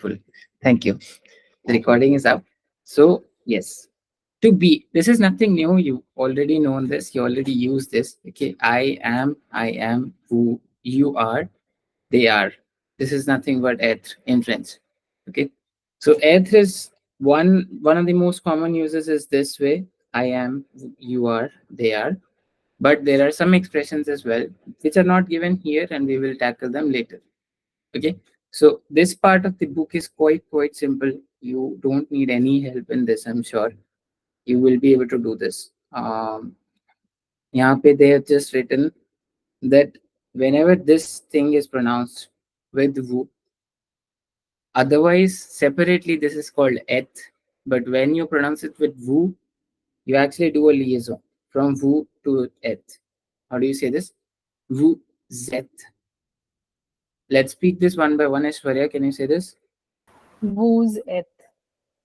Cool. Thank you. The recording is up. So, yes. To be, this is nothing new. You already know this. You already use this. Okay. I am, who, you are, they are. This is nothing but eth in French. Okay. So, eth is one of the most common uses is this way. I am, you are, they are. But there are some expressions as well which are not given here, and we will tackle them later. Okay, so this part of the book is quite simple. You don't need any help in this, I'm sure. You will be able to do this. यहाँ पे they have just written that whenever this thing is pronounced with wu, otherwise separately this is called eth, but when you pronounce it with wu, you actually do a liaison from wu to eth. How do you say this? Wu zet. Let's speak this one by one. Aishwarya, can you say this? Who's it?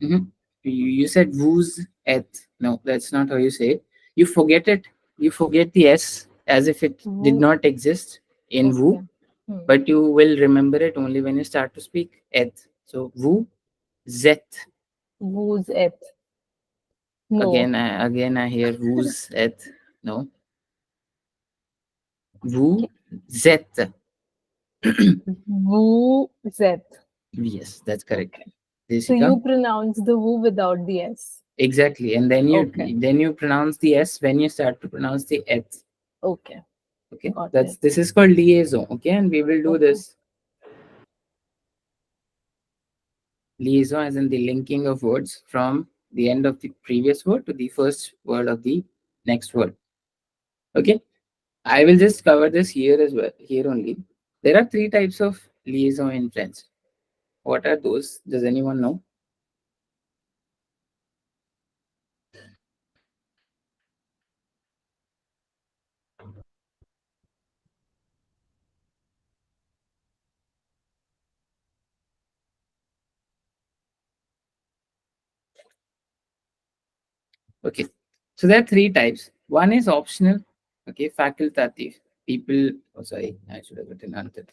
Mhm. You said whose at. No, that's not how you say it. You forget it. You forget the S as if it did Who? not exist in Okay. woo, Hmm. but you will remember it only when you start to speak et. So woo, zet. Who's it? No. Again, I hear who's et. No, woo, Okay. zet. Who's it? Yes, that's correct. Okay. So Jessica. you pronounce the who without the S. Exactly, and Okay. then you pronounce the S when you start to pronounce the et. Okay. Okay, Got that's it. this is called liaison. Okay, and we will do Okay. this liaison as in the linking of words from the end of the previous word to the first word of the next word. Okay, I will just cover this here as well, here only. There are three types of liaison in French. What are those? Does anyone know? Okay, so there are three types. One is optional, okay, facultative. People, oh sorry, I should have written answer.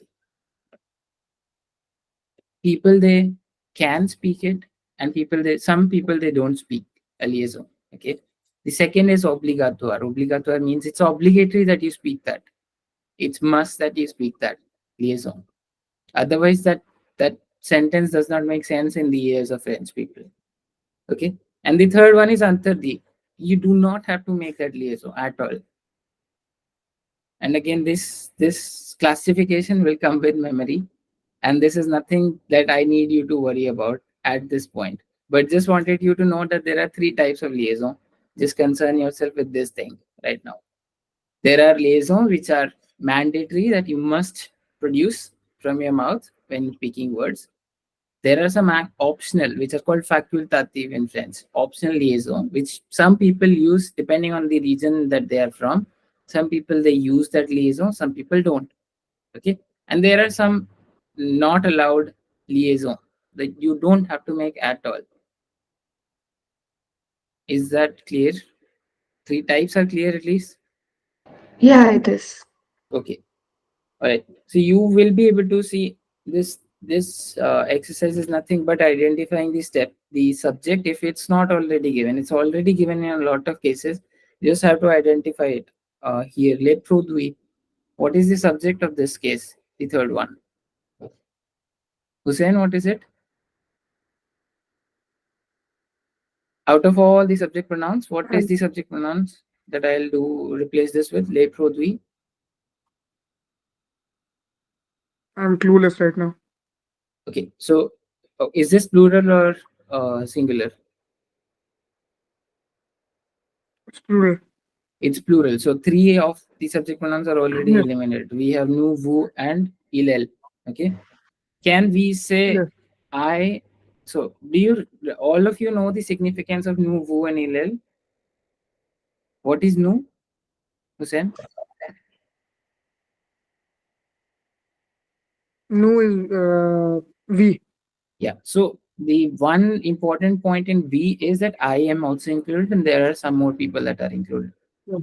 People they can speak it, and some people they don't speak a liaison. Okay, the second is obligatoire means it's obligatory that you speak that. It's must that you speak that liaison, otherwise that sentence does not make sense in the ears of French people. Okay, and the third one is antardi. You do not have to make that liaison at all. And again, this classification will come with memory, and this is nothing that I need you to worry about at this point. But just wanted you to know that there are three types of liaison. Just concern yourself with this thing right now. There are liaison which are mandatory that you must produce from your mouth when speaking words. There are some optional which are called facultative in French, optional liaison, which some people use depending on the region that they are from. Some people they use that liaison, some people don't. Okay, and there are some not allowed liaison that you don't have to make at all. Is that clear? Three types are clear at least. Yeah, it is. Okay, all right. So you will be able to see this exercise is nothing but identifying the subject. If it's not already given, it's already given in a lot of cases. You just have to identify it. Here, let produit. What is the subject of this case? The third one. Hussein, what is it? Out of all the subject pronouns, what is I'm, the subject pronouns that I'll do replace this with? Le produit. I'm clueless right now. Okay, so is this plural or singular? It's plural. It's plural. So three of the subject pronouns are already Yes, eliminated. We have nu, vu, and ilel. Okay. Can we say yes. I? So do you all of you know the significance of nu, vu, and ilel? What is nu, Hussein? No is V. Yeah. So the one important point in V is that I am also included, and there are some more people that are included. Yeah.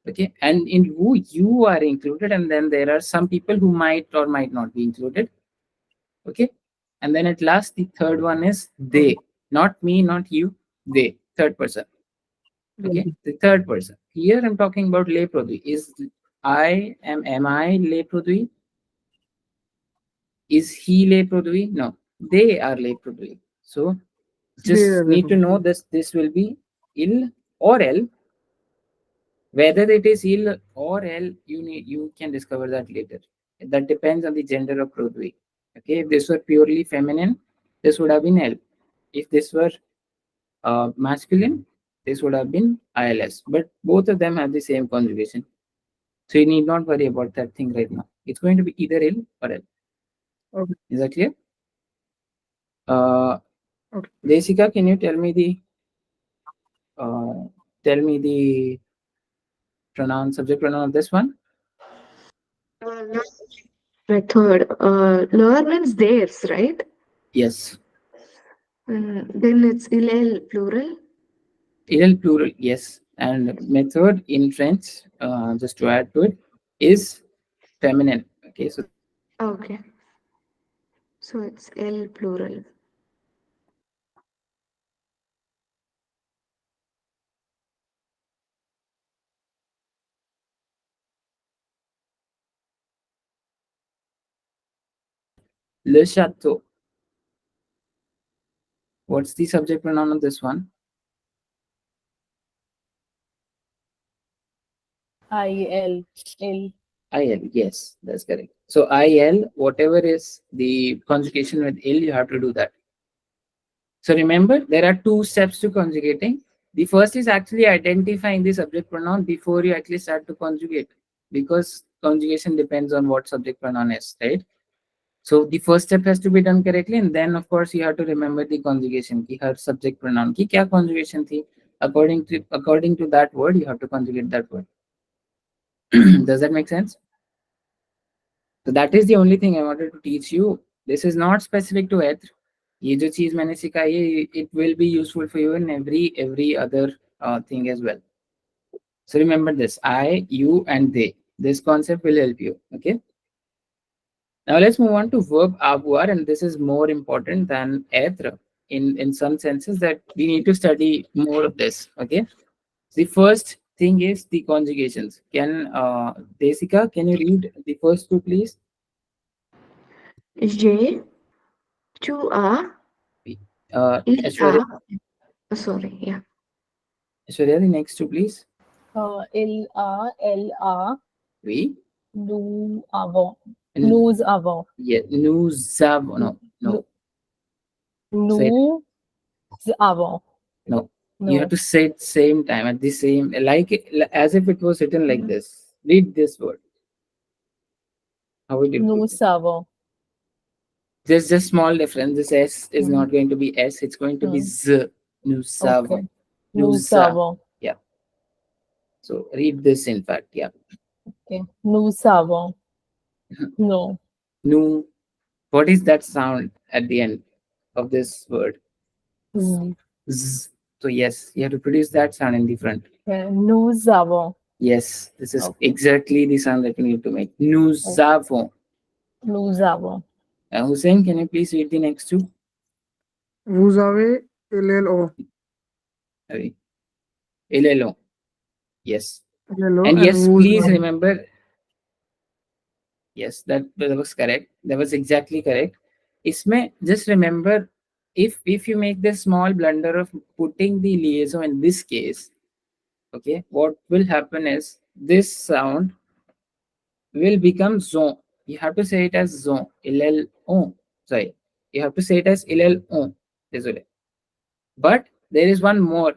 Okay. And in who you are included, and then there are some people who might or might not be included. Okay. And then at last, the third one is they. Not me, not you, they. Third person. Okay, the third person. Here I'm talking about le produi. Am I le produi? Is he le produi? No, they are le produi. So They just are need to le know this. This will be il or el. Whether it is il or el, you can discover that later. That depends on the gender of produi. Okay, if this were purely feminine, this would have been el. If this were masculine, this would have been ILS. But both of them have the same conjugation. So you need not worry about that thing right now. It's going to be either il or el. Okay. Is that clear? Okay. Desika, can you tell me the pronoun, subject pronoun of this one? Method. Lower means theirs, right? Yes. Then it's il plural. Il plural, yes. And method in French, just to add to it, is feminine. Okay, so Okay. So it's L plural. le château. What's the subject pronoun of this one? IL. IL, yes, that's correct. So IL, whatever is the conjugation with il, you have to do that. So remember, there are two steps to conjugating. The first is actually identifying the subject pronoun before you actually start to conjugate, because conjugation depends on what subject pronoun is, right? So the first step has to be done correctly, and then of course you have to remember the conjugation ki her subject pronoun ki kya conjugation thi. According to that word, you have to conjugate that word. Does that make sense? So that is the only thing I wanted to teach you. This is not specific to eth. ये जो चीज मैंने सिखाई है, it will be useful for you in every other thing as well. So remember this: I, you, and they. This concept will help you. Okay. Now let's move on to verb avoir, and this is more important than être in some senses, that we need to study more of this. Okay. The first thing is the conjugations. Desika, can you read the first two, please? J, tu a, il Aishwarya, a. Sorry, yeah. Aishwarya, the next two, please. Il a, elle a, Oui. nous avons. And- Nous avons. Yeah, nous avons. No. Say it. Nous avons. No. You have No. to say it same time at the same, as if it was written like this. Read this word. How would you do Nous it? savons. There's just small difference. This S is Mhm. not going to be S, it's going to be Z. Nous savons. Okay. Nous Nous sa- savons. So read this in fact. Yeah. Okay. Nous savons. No. Nous. What is that sound at the end of this word? Z. Z. So yes, you have to produce that sound in the front. Okay. Nous avons. Yes, this is Okay. exactly the sound that you need to make. Nous avons. Nous avons. Hussein, can you please read the next two? Vous avez LLO. Sorry. LLO. Yes. LLO And yes, vous please avez. remember. Yes, that was correct. That was exactly correct. Isme, just remember, if you make this small blunder of putting the liaison in this case, okay, what will happen is this sound will become zon. You have to say it as zon. On. Sorry. You have to say it as on. Désolé. But there is one more.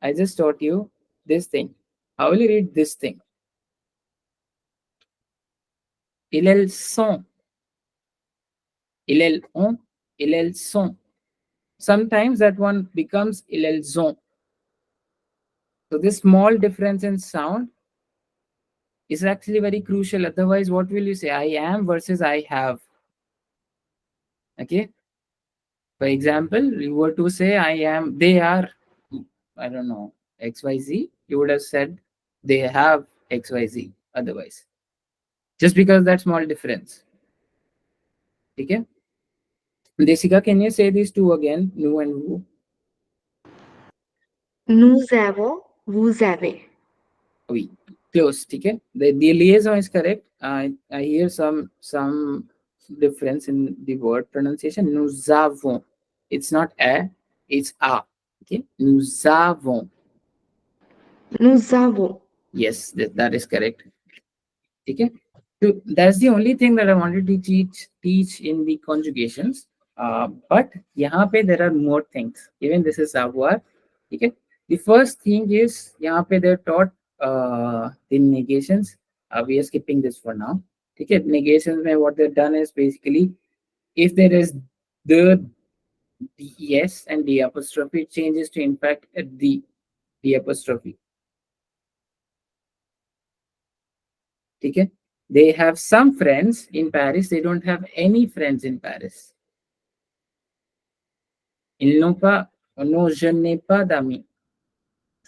I just taught you this thing. How will you read this thing? Son. On. Son. Sometimes that one becomes zon. So this small difference in sound is actually very crucial. Otherwise, what will you say? I am versus I have. Okay. For example, you were to say I am, they are, I don't know, XYZ, you would have said they have XYZ otherwise. Just because that small difference. Okay? Desika, can you say these two again? Nu and vu. Nous avons, vous avez. Oui. Close. Okay. The liaison is correct. I hear some difference in the word pronunciation. Nous avons. It's not a, it's a. Okay. Nous avons. Nous avons. Yes, that is correct. Okay. So that's the only thing that I wanted to teach in the conjugations. But यहाँ पे there are more things. Even this is avoir. Okay. The first thing is यहाँ पे they're taught the negations. We are skipping this for now. Okay. Negations में what they've done is basically if there is the yes and the apostrophe, it changes to in fact the apostrophe. Okay. They have some friends in Paris. They don't have any friends in Paris. Ils n'ont pas, no, je n'ai pas d'amis.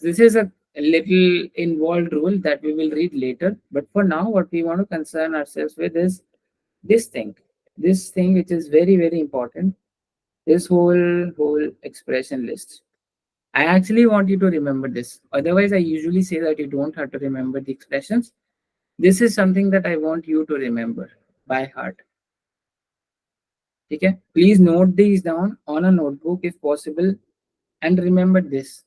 This is a little involved rule that we will read later. But for now, what we want to concern ourselves with is this thing. This thing which is very, very important. This whole expression list. I actually want you to remember this. Otherwise, I usually say that you don't have to remember the expressions. This is something that I want you to remember by heart. Okay? Please note these down on a notebook if possible and remember this.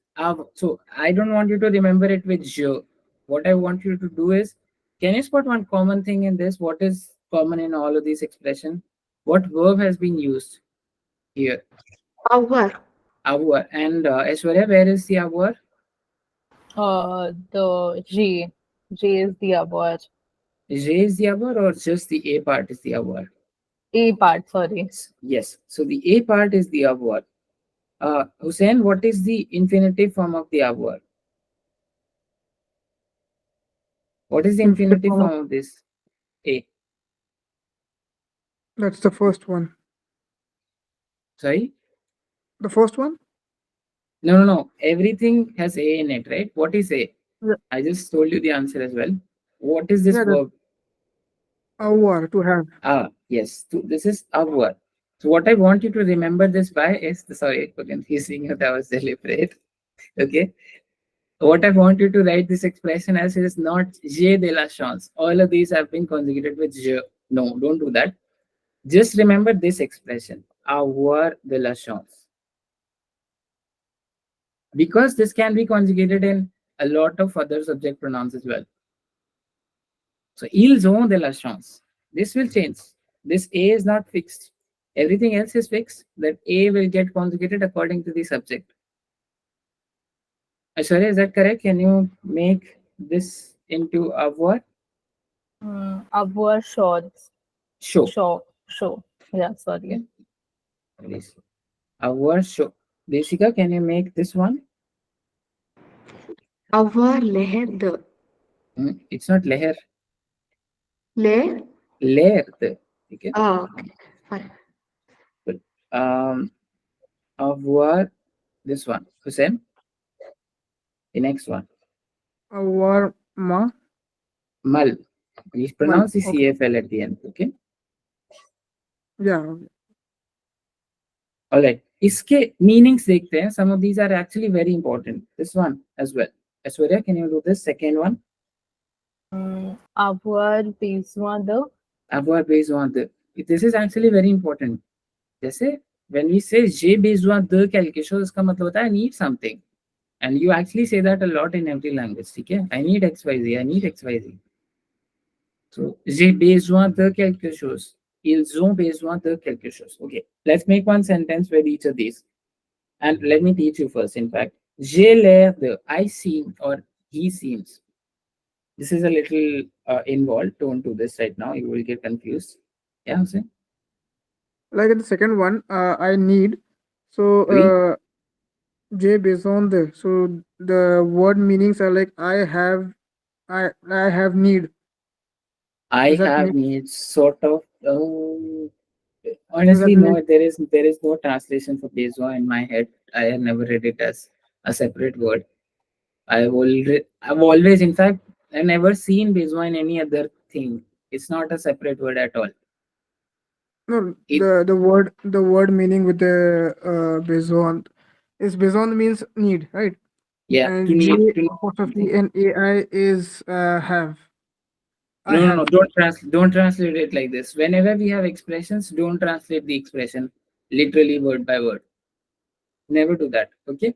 So I don't want you to remember it with je. What I want you to do is, can you spot one common thing in this? What is common in all of these expressions? What verb has been used here? Our. Avoir. And Aishwarya, where is the avoir? The J. J is the avoir. J is the avoir or just the A part is the avoir? A part, sorry. Yes. So the A part is the avoir. Hussein, what is the infinitive form of the avoir? What is the infinitive form of this A? That's the first one. Sorry? The first one? No. Everything has A in it, right? What is A? Yeah. I just told you the answer as well. What is this Yeah, verb? Avoir, to have. Yes. So this is avoir. So what I want you to remember this by is, sorry for confusing you, that was deliberate. Okay. What I want you to write this expression as is not j'ai de la chance. All of these have been conjugated with je. No, don't do that. Just remember this expression, avoir de la chance. Because this can be conjugated in a lot of other subject pronouns as well. So, ils ont de la chance. This will change. This A is not fixed. Everything else is fixed. That A will get conjugated according to the subject. Aishwarya, is that correct? Can you make this into avoir? Avoir shorts. Show. Show. Yeah, sorry. Please. Avoir show. Desika, can you make this one? Avoir leher. It's not leher. Leher? Leher. Okay. Oh, okay. Fine. Avoir this one. Hussein? The next one. Avoir ma. Mal. Please pronounce the Okay. CFL at the end. Okay. Yeah. All right. इसके meanings देखते हैं. Some of these are actually very important. This one as well. Aishwarya, can you do this second one? Avoir besoin de. Avoir besoin de. This is actually very important. जैसे when we say j'ai besoin de quelque chose, इसका मतलब होता है I need something. And you actually say that a lot in every language. ठीक है? I need XYZ. I need XYZ. So j'ai besoin de quelque chose. Ils ont besoin de quelque chose. Okay. Let's make one sentence with each of these. And let me teach you first, in fact. J'ai l'air de, I seem, or he seems. This is a little involved. Don't do this right now. You will get confused. Yeah, Hussein? Like in the second one, I need. So, Oui. J besoin de. So the word meanings are like I have need. I Does that have make- needs, sort of. Honestly, no, make- there is no translation for besoin in my head. I have never read it as a separate word. I've always, in fact, I've never seen besoin in any other thing. It's not a separate word at all. No, It- the word meaning with the besoin is besoin means need, right? Yeah, to And J need to need apostrophe something. and AI is have. I No, no, no. have. Don't translate it like this. Whenever we have expressions, don't translate the expression literally word by word. Never do that. Okay.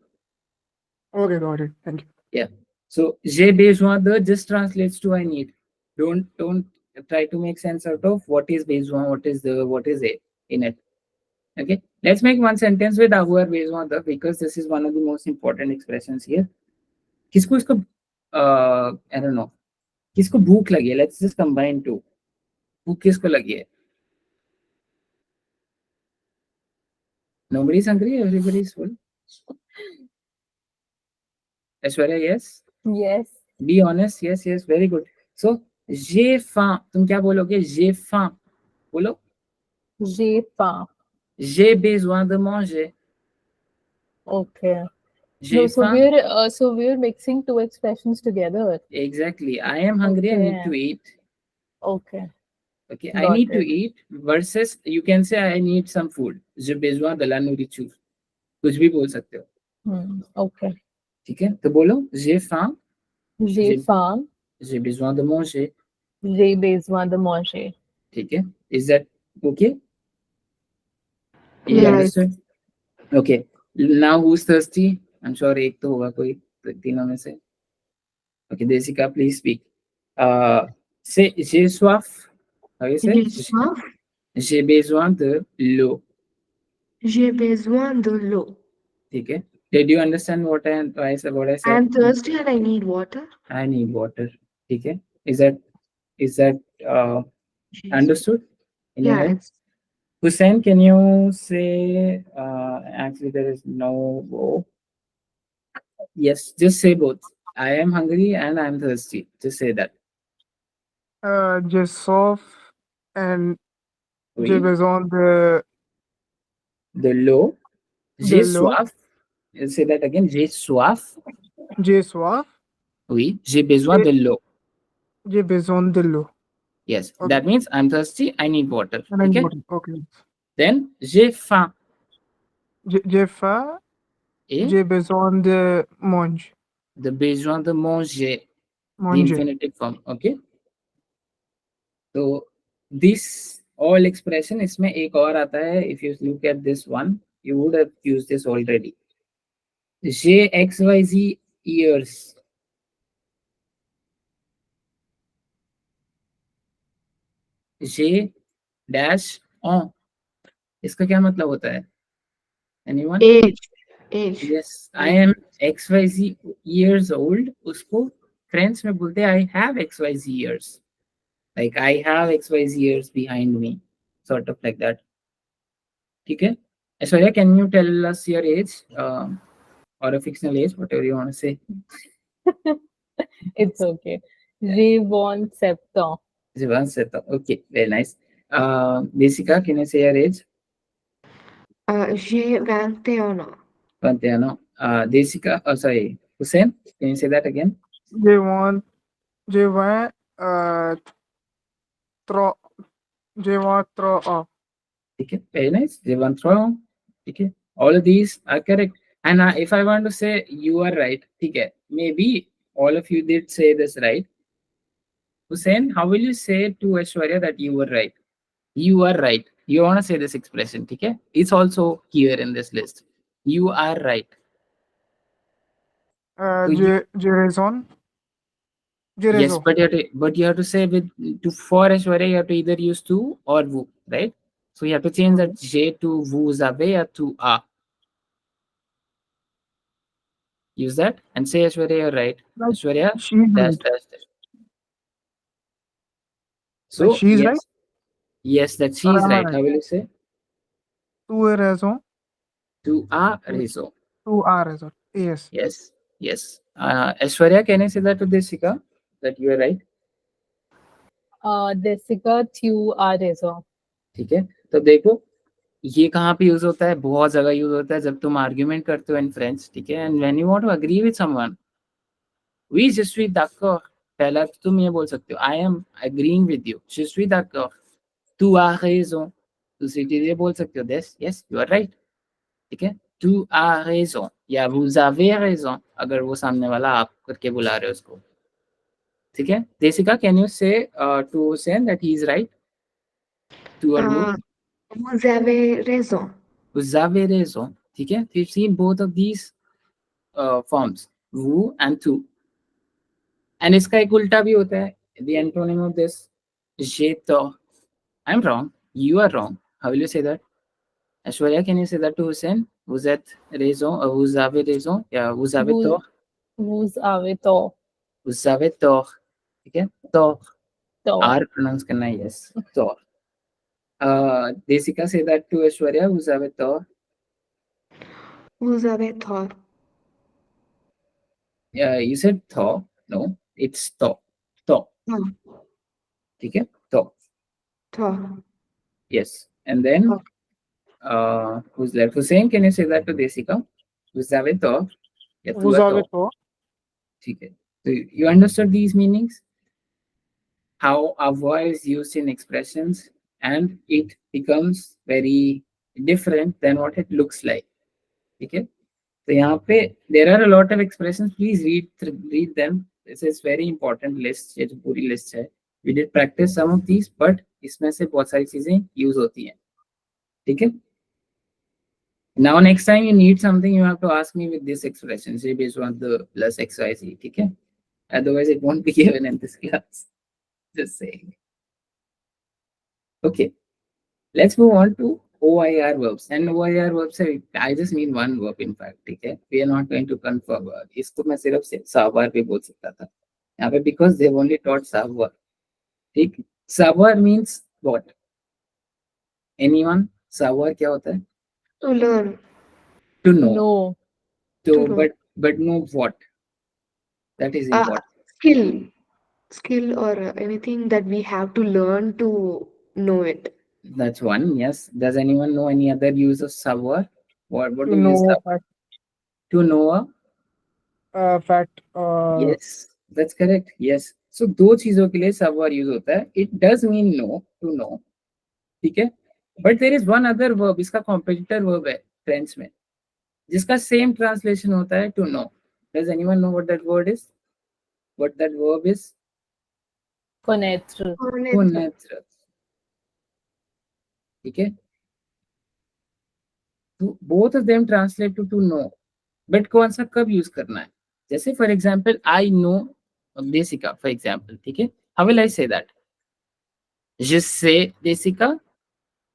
Okay, got it. Thank you. Yeah. So j'ai besoin de just translates to I need. Don't try to make sense out of what is besoin, what is a in it. Okay. Let's make one sentence with avoir besoin de because this is one of the most important expressions here. किसको इसको I don't know. किसको भूख लगी है? Let's just combine two. भूख किसको लगी है? Nobody's hungry. Everybody's full. Aishwarya, yes. Yes. Be honest. Yes, yes. Very good. So j'ai faim. तुम क्या बोलोगे? J'ai faim. बोलो. J'ai faim. J'ai besoin de manger. Okay. J'ai No, so faim. we're mixing two expressions together. Exactly. I am hungry. I need to Okay. eat. Okay. Okay. I Got need to it. eat versus you can say I need some food. J'ai besoin de la nourriture. कुछ भी बोल सकते हो. Okay. ठीक है? तो बोलो j'ai faim. J'ai faim. J'ai besoin de manger. J'ai besoin de manger. ठीक है? Is that okay? You Yes. understood? Okay. Now who's thirsty? I'm sure एक तो होगा कोई तीनों में से. Okay, Desika, please speak. Say j'ai soif. How you say? J'ai soif. J'ai besoin de l'eau. J'ai besoin de l'eau. ठीक है? Did you understand what I said? What I I said? am thirsty and I need water. I need water. ठीक है? Is that J'ai understood in your Yeah, head? it's Hussein, can you say? Actually, there is no. Yes, just say both. I am hungry and I am thirsty. Just say that. J'ai soif and j'ai Oui. besoin de l'eau. de J'ai l'eau. soif. Say that again. J'ai soif. J'ai soif. Oui. J'ai besoin de l'eau. J'ai besoin de l'eau. Yes. Okay. That means I'm thirsty. I need water. And I Okay. got it. Okay. Then j'ai faim. J'ai faim. Et J'ai besoin de manger. the besoin de manger. The Manger. infinitive form. Okay. So this all expression इसमें एक और आता है. If you look at this one, you would have used this already. J'ai XYZ years. J'ai dash on. इसका क्या मतलब होता है? Anyone? age. Age. Yes, I am XYZ years old. उसको French में बोलते हैं I have XYZ years. Like I have XYZ years behind me. Sort of like that. ठीक है? Aishwarya, can you tell us your age? Or a fictional age, whatever you want to say. It's okay. J'ai 27 ans. Jivan Seta. Okay, very nice. Desika, can you say your age? J'ai 21 ans. Pantheano. Desika, oh sorry, Hussein, can you say that again? J'ai trop. J'ai trop ans. Okay, very nice. Jivan Thro. Okay, all of these are correct. And if I want to say you are right, okay, maybe all of you did say this right. Hussein, how will you say to Aishwarya that you were right? You are right. You want to say this expression, okay? It's also here in this list. You are right. So J'ai raison. J'ai yes, raison. but you have to say with to for Aishwarya, you have to either use to or vous, right? So you have to change that J to vous avez or to a. Use that and say Aishwarya, you're right. Like, Aishwarya, she's dash, right. dash, dash. So Like she's yes, right. yes, that she is right. Right. How will you say? Tu as raison. To a raison. Tu as raison. Yes. Yes, yes. Aishwarya, can I say that to Desika that you are right? Desika, tu as raison. ठीक है, तो देखो ये कहाँ पे use होता है? बहुत जगह यूज होता है जब तुम आर्ग्यूमेंट करते हो इन फ्रेंच, ठीक है? And when you want to agree with someone, we je suis d'accord. पहला तो तुम ये बोल सकते हो I am agreeing with you, je suis d'accord, tu as raison. दूसरी चीज ये बोल सकते हो this, yes, you are right. ठीक है, tu as raison या vous avez raison अगर वो सामने वाला आप करके बुला रहे हो उसको. ठीक है, Desika, can you say to Hussein that he is right? To or vous? Vous avez raison. Vous avez raison. ठीक है, we've seen both of these forms, vous and tu. And इसका एक उल्टा भी होता है. The antonym of this, j'ai tort. I'm wrong. You are wrong. How will you say that? Aishwarya, can you say that to Hussein? Vous êtes raison, vous avez raison, या vous avez Vous- tort. Vous avez tort. Vous avez tort. ठीक है, tort. Tort. R pronounce करना है, yes. Tort. Desika, say that to Aishwarya. Vous avez tort. Vous avez tort. You said tort. No, it's tort. Tort. No, ठीक है, tort. tort. Yes. And then, Okay. who's left? Hussein, can you say that to Desika? Vous avez tort. या tu Vous as avez tort. tort. ठीक है. So you understood these meanings? How avoir is used in expressions, and it becomes very different than what it looks like. ठीक है. तो यहाँ पे there are a lot of expressions. Please read them. This is very important list. ये जो पूरी list है. We did practice some of these, but इसमें से बहुत सारी चीजें use होती हैं. ठीक है. Now next time you need something, you have to ask me with this expression. Say based on the plus XYZ. ठीक है. Otherwise, it won't be given in this class. Just saying. Okay. Let's move on to OIR verbs. And OIR verbs, I just mean one verb in fact. Okay, we are not going to confirm. इसको मैं सिर्फ savoir भी बोल सकता था. यहाँ पे because they've only taught savoir. ठीक. Savoir means what? Anyone? Savoir क्या होता है? To learn. To know. No. To To know. but know what? That is important. Skill or anything that we have to learn to know it. That's one. Yes. Does anyone know any other use of savoir? What To do you use know savoir? To know a fact. yes, that's correct. Yes. So दो चीजों के लिए savoir use होता है. It does mean know, to know. ठीक है. But there is one other verb, इसका competitor verb है French में, जिसका same translation होता है to know. Does anyone know what that word is? What that verb is? Connaître. Connaître. ठीक है. तो both of them translate to know. But कौन सा कब use करना है? जैसे for example, I know Desika, for example. ठीक है. How will I say that? Je sais Desika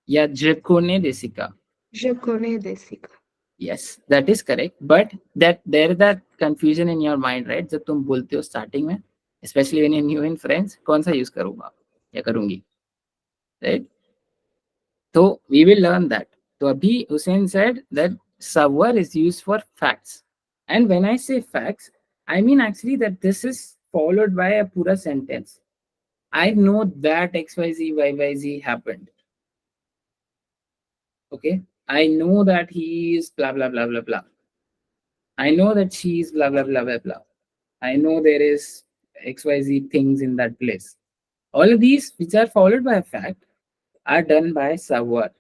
या je connais Desika? Je connais Desika. Yes, that is correct. But that confusion in your mind, right? जब तुम बोलते हो starting में, especially when you're new in French, कौन सा use करूँगा या करूँगी, right? So we will learn that. So Abhi Hussein said that savoir is used for facts, and when I say facts, I mean actually that this is followed by a pura sentence. I know that XYZ YYZ happened. Okay, I know that he is blah blah blah blah blah. I know that she is blah blah blah blah blah. I know there is XYZ things in that place. All of these, which are followed by a fact, are done by savoir.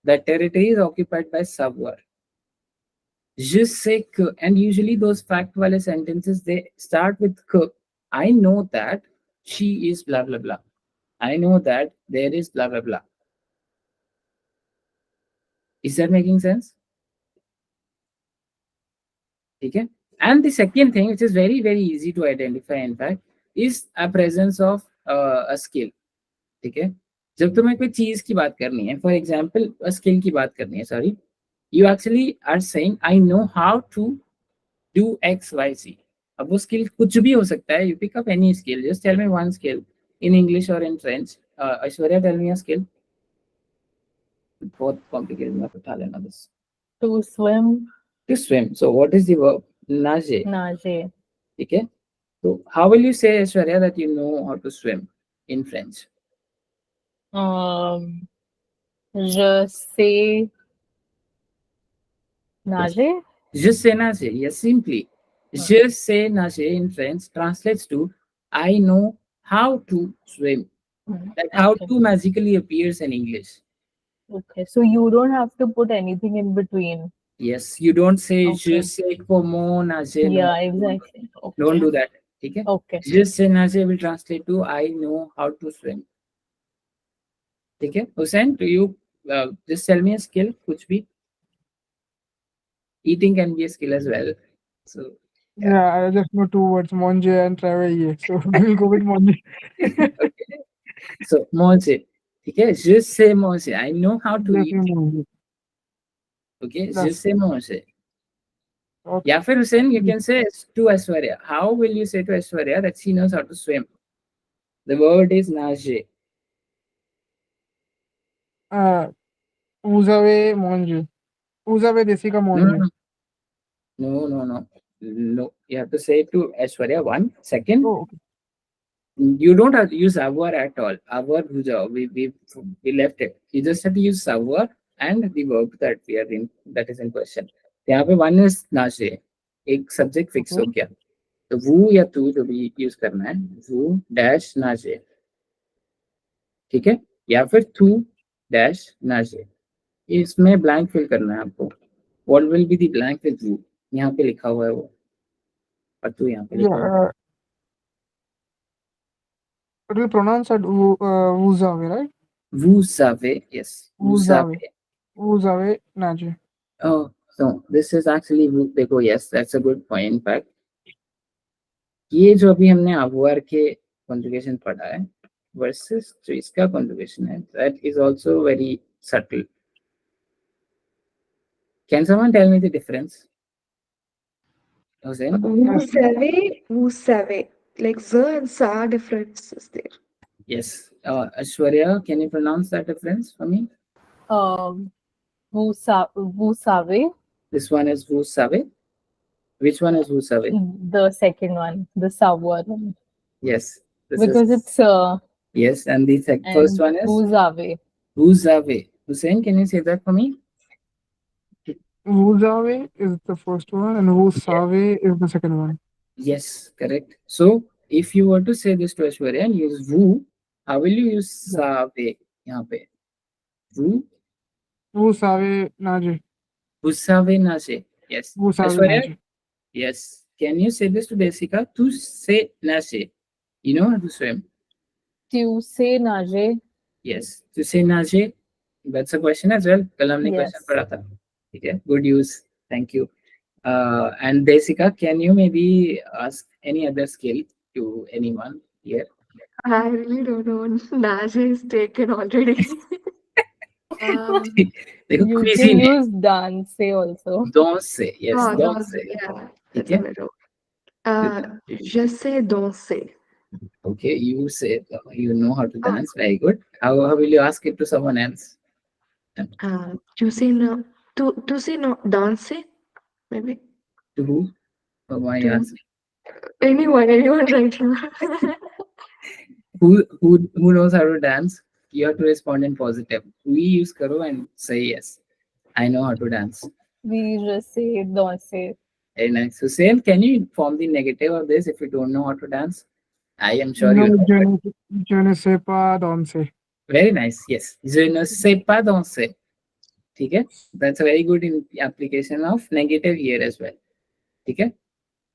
The territory is occupied by savoir. Je sais que, and usually those fact wale sentences, they start with que. I know that she is blah blah blah. I know that there is blah blah blah. Is that making sense? Okay. And the second thing, which is very, very easy to identify, in fact, is a presence of a skill. ठीक है. जब तुम्हें कोई चीज की बात करनी है, फॉर एग्जाम्पल स्किल की बात करनी है, sorry, you actually are saying I know how to do XYZ. अब वो स्किल कुछ भी हो सकता है. You pick up any skill, just tell me one skill in English और in French. Aishwarya, tell me a skill. बहुत कॉम्प्लिकेटेड मत उठा लेना बस. To swim. To swim. So what is the verb? Nager. Nager. ठीक है. So how will you say, Aishwarya, that you know how to swim in French? Je sais nager. Je sais nager. Yes, simply. Je sais nager in French translates to I know how to swim. Like how Okay. to magically appears in English. Okay. So you don't have to put anything in between. Yes, you don't say je Okay. sais comment nager. No, Yeah, exactly. don't Okay. do that. Okay. Okay. Je sais nager will translate to I know how to swim. Okay. Hussein, do you just tell me a skill? Kuch bhi. Eating can be a skill as well. So yeah. Yeah, I just know two words, manger and travailler. So we'll go with manger. Okay. So manger. Okay. Je sais manger. I know how to Yes, eat. manger. Okay. Je That's sais manger. okay. Yeah, for Hussein, you can say to Aishwarya. How will you say to Aishwarya that she knows how to swim? The word is nager. Vous avez mangé. Vous avez décidé No, manger. no. No, you have to say to Aishwarya. One second, Oh, okay. you don't have to use avoir at all. Avoir, we left it. You just have to use avoir and the verb that we are in, that is in question. यहाँ पे one is nager, एक subject fix हो Okay. गया. तो वो या तू जो भी use करना है, वो dash nager, ठीक है? या फिर तू dash nager. इसमें blank fill करना है आपको. What will be the blank with you? यहाँ पे लिखा हुआ है वो. और तू यहाँ पे लिखा हुआ है. Yeah, it will pronounce at vous avez, right? Vous savez, yes. Vous Vous avez. savez. Vous avez nager. Oh, so this is actually देखो, yes, that's a good point. In fact, ये जो अभी हमने avoir के conjugation पढ़ा है versus जो इसका conjugation है, that is also very subtle. Can someone tell me the difference? Hussein? Vous savez. Like Z and Sa difference is there. Yes. Aishwarya, can you pronounce that difference for me? Vous savez, This one is vous savez. Which one is vous savez? the second one, the savoir one. Yes. This Because is, it's yes, and the first one is vous avez. vous avez. Hussein, can you say that for me? Vous avez is the first one, and vous savez is the second one. Yes, correct. So if you were to say this to Aishwarya and use vous, how will you use save यहाँ पे? Vous, Vous savez nager. vous savez nager. Yes. Vous savez Aishwarya, nager. yes. Can you say this to Desika? Tu sais nager. You know how to swim. Tu sais nager. Yes. Tu sais nager. That's a question as well. कल हमने question Yes. पढ़ा था. Okay. Good use. Thank you. And Desika, can you maybe ask any other skill to anyone here? I really don't know. Naja is taken already. देखो You cuisine can है. use dance also. Danser. Yes, Oh, danser. yeah. ठीक That's है? a little. Je sais danser. Okay, you say you know how to dance. Very good. How will you ask it to someone else? Tu sais no, tu sais no danser? Maybe. To who? Or why To- ask? Anyone right now. Who knows how to dance? You have to respond in positive. We use karo and say yes. I know how to dance. We just say danser. Very nice. So Hussein, can you inform the negative of this if you don't know how to dance? I am sure No, you know. je ne sais pas danser. Very nice. Yes. Je ne sais pas danser. ठीक है? That's a very good application of negative here as well. ठीक है?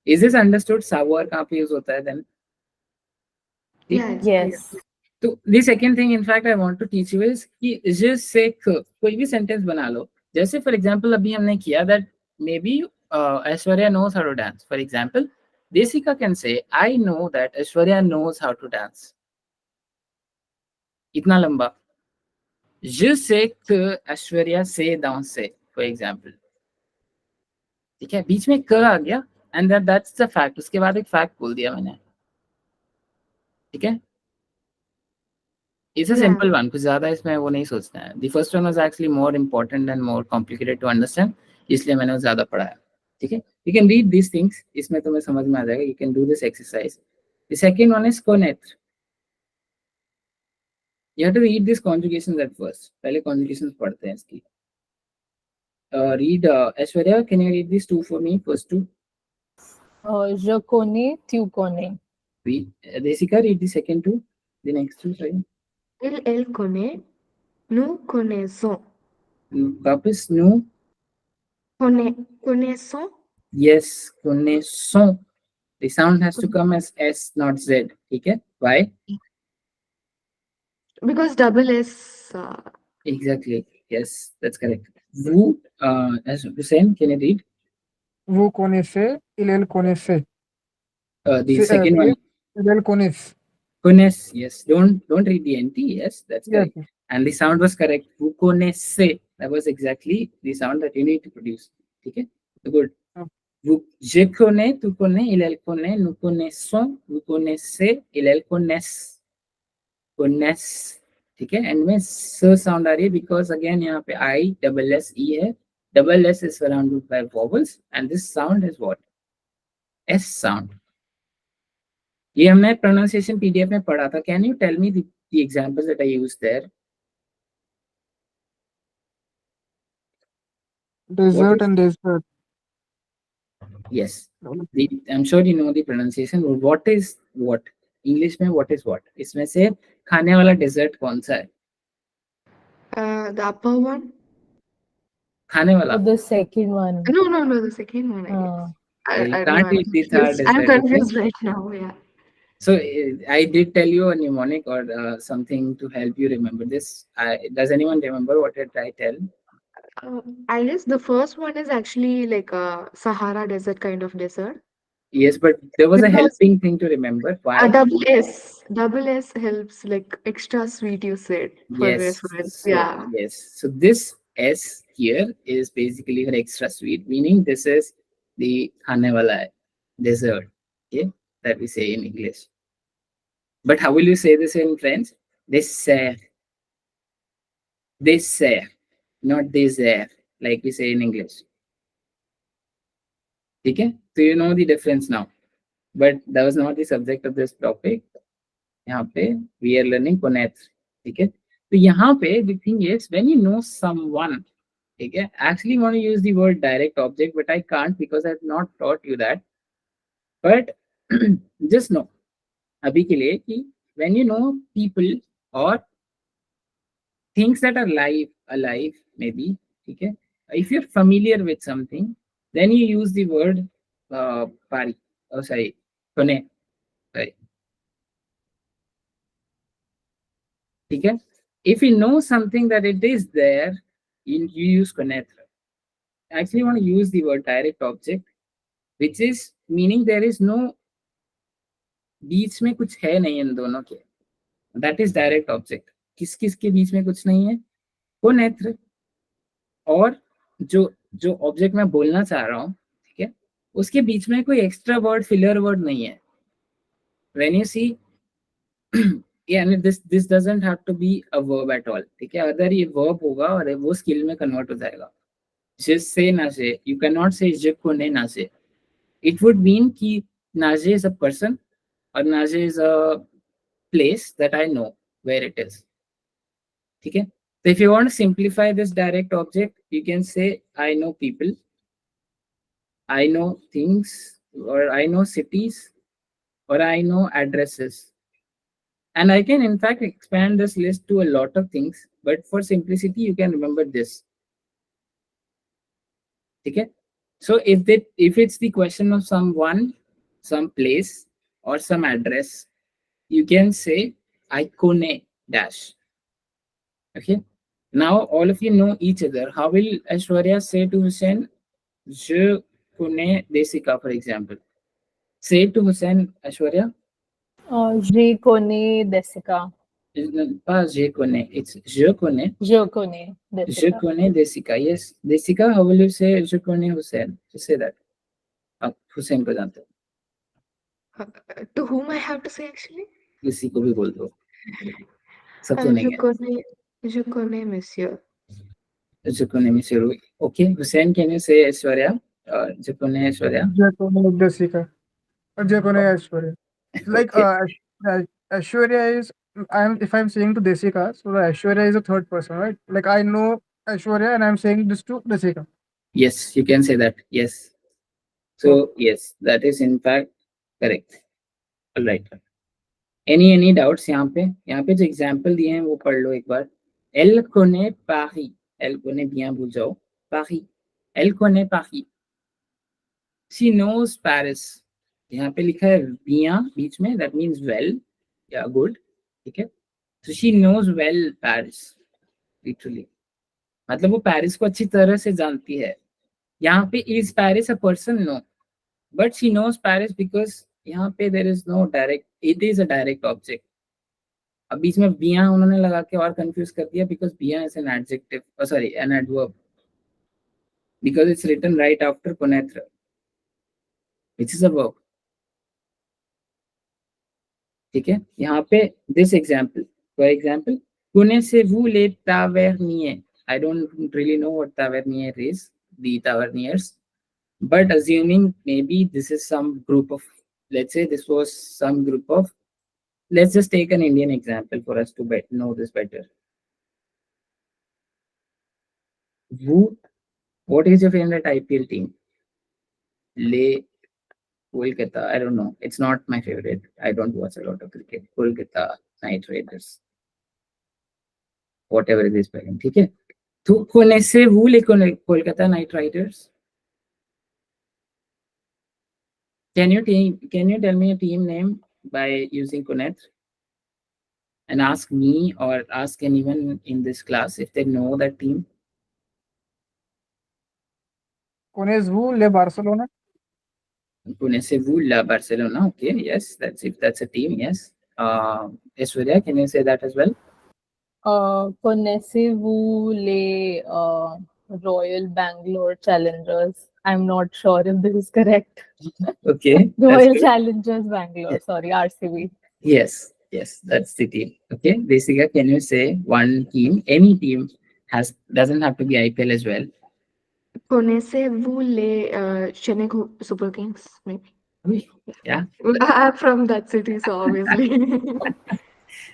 Is this understood? Savoir कहाँ पे use होता है then? Yeah. Yes. तो the second thing in fact I want to teach you is कि je sais que कोई भी sentence बना लो. जैसे for example अभी हमने किया that maybe Aishwarya knows how to dance. For example, Desika can say I know that Aishwarya knows how to dance. इतना लंबा. Je sais que Aishwarya sait danser, for example. ठीक है? बीच में क आ गया and that's the fact. उसके बाद एक fact बोल दिया मैंने. ठीक है? It's a Yeah. simple one. कुछ ज़्यादा इसमें वो नहीं सोचना है. The first one was actually more important and more complicated to understand. इसलिए मैंने वो ज़्यादा पढ़ा है. ठीक है? You can read these things. इसमें तुम्हें समझ में आ जाएगा. You can do this exercise. The second one is connaître. You have to read these conjugations at first. पहले conjugations पढ़ते हैं इसकी. Read Aishwarya, can you read these two for me? First two. Je connais, tu connais. Desika, read the second two. The next two, sorry. El connaît, nous connaissons. Papis, nous, Connaissons. yes, connaissons. The sound has to come as S, not Z. Okay? Why? Because double S. Exactly. Yes, that's correct. Vous, as Hussein, can you read? Vous connaissez, il connaissait. The Say, second say, one, il connaissent. connaissent. Yes, don't read the NT. Yes, that's Yes. correct. And the sound was correct. Vous connaissez. That was exactly the sound that you need to produce. Okay? Good. Okay. Vous, je connais, tu connais, il, elle connaît, nous connaissons, vous connaissez, il, elle connaissent. Connaissent. ठीक है and में स sound आ रही है because again यहाँ पे I double S E है double S is surrounded by vowels and this sound is what S sound ये हमने प्रोनाउंसिएशन पीडीएफ में पढ़ा था can you tell me the examples that I used there Desert and desert. yes I'm sure you know the pronunciation what is what English में what is what इसमें से खाने वाला डेजर्ट कौन सा है The upper one? खाने वाला The second one. No, the second one, I guess. You I don't can't know, eat the third I'm dessert, okay? confused right now, yeah. So I did tell you a mnemonic or something to help you remember this. Does anyone remember what did I tell? I guess the first one is actually like a Sahara desert kind of desert. Yes, but there was a Because- helping thing to remember. Why? Double S helps like extra sweet, you said, for Yes. restaurants. So, Yeah. yes. So this S here is basically for extra sweet, meaning this is the khane wala hai, dessert. Okay, that we say in English. But how will you say this in French? Dessert. Dessert, not dessert, like we say in English. Okay, so you know the difference now. But that was not the subject of this topic. यहाँ पे we are learning connaître. ठीक है तो यहाँ पे the thing is when you know someone ठीक है actually want to use the word direct object but I can't because I have not taught you that but just know अभी के लिए कि when you know people or things that are alive maybe ठीक है if you're familiar with something then you use the word pari oh sorry connaît sorry ठीक है if you know something that it is there you use connaître I actually want to use the word direct object which is meaning there is no बीच में कुछ है नहीं इन दोनों के that is direct object किस किस के बीच में कुछ नहीं है connaître और जो जो ऑब्जेक्ट मैं बोलना चाह रहा हूँ ठीक है उसके बीच में कोई एक्स्ट्रा वर्ड फिलर वर्ड नहीं है व्हेन यू सी यानी this doesn't have to be a verb at all ठीक है अगर ये वर्ब होगा और वो स्किल में कन्वर्ट हो जाएगा je sais nager you cannot say je connais nager it would mean कि nager is a person or nager is a place that I know where it is ठीक है so if you want to simplify this direct object you can say I know people I know things or I know cities or I know addresses and I can in fact expand this list to a lot of things but for simplicity you can remember this okay so if it's the question of someone some place or some address you can say I connais dash okay now all of you know each other how will Aishwarya say to Hussein je connais Desika for example say it to Hussein Aishwarya Je connais Desika. pas je connais it's je connais Je connais je Desika. connais Desika yes Desika how will you say je connais Hussein just say that आप हुसैन को जानते हो To whom I have to say actually? किसी को भी बोल दो सबको नहीं है Je connais, monsieur. je connais monsieur Rui okay Hussein can you say Aishwarya je connais Aishwarya Je connais Desika. Je connais Aishwarya. Like Aishwarya is if I'm saying to Desika, so the Aishwarya is a third person, right? Like I know Aishwarya and I'm saying this to Desika. yes you can say that yes so yes that is in fact correct all right Any doubts यहाँ पे जो example दिए हैं वो पढ़ लो एक बार. Elle connaît Paris. Elle connaît bien भूल जाओ. Paris. Elle connaît Paris. She knows Paris. यहाँ पे लिखा है bien बीच में, that means well या good. ठीक है. So she knows well Paris. Literally. मतलब वो पेरिस को अच्छी तरह से जानती है. यहाँ पे is Paris a person? No. But she knows Paris because यहाँ पे there is no direct, it is a direct object. अब बीच में बिया उन्होंने लगा के और कंफ्यूज कर दिया because बिया is an adjective, oh sorry, an adverb, because it's written right after connaître, which is a verb. ठीक है. यहाँ पे this example, for example, connaissez-vous les taverniers? I don't really know what tavernier is, the taverniers, but assuming maybe this is some group of, let's say this was some group of, let's just take an Indian example for us to know this better. What is your favorite IPL team? Kolkata, I don't know. It's not my favorite. I don't watch a lot of cricket. Kolkata Knight Riders. Whatever it is, ठीक है. तो connaissez-vous les Kolkata Knight Riders? Can you tell me a team name by using connaître? And ask me or ask anyone in this class if they know that team. Connaissez-vous le Barcelona? Connaissez-vous la Barcelona? Okay, yes, that's a team. Yes. Aishwarya, can you say that as well? Connaissez-vous les Royal Bangalore Challengers? I'm not sure if this is correct. Okay. Royal Challengers Bangalore, sorry, RCB. Yes, that's the team. Okay, Desika, can you say one team? Any team doesn't have to be IPL as well. Connaissez-vous les Chennai Super Kings? Maybe. Yeah. I'm from that city, so obviously.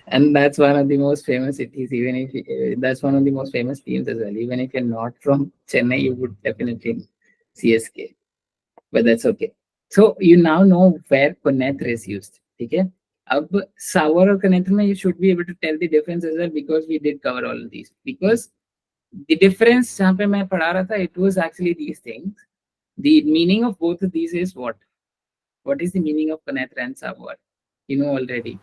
And that's one of the most famous cities. Even if that's one of the most famous teams as well. Even if you're not from Chennai, you would definitely CSK. But that's okay. So you now know where connaître is used. Okay. Ab savoir or connaître mein you should be able to tell the difference as well, because we did cover all of these. Because the difference jahan pe main padha raha tha, it was actually these things. The meaning of both of these is what? What is the meaning of connaître and savoir? You know already.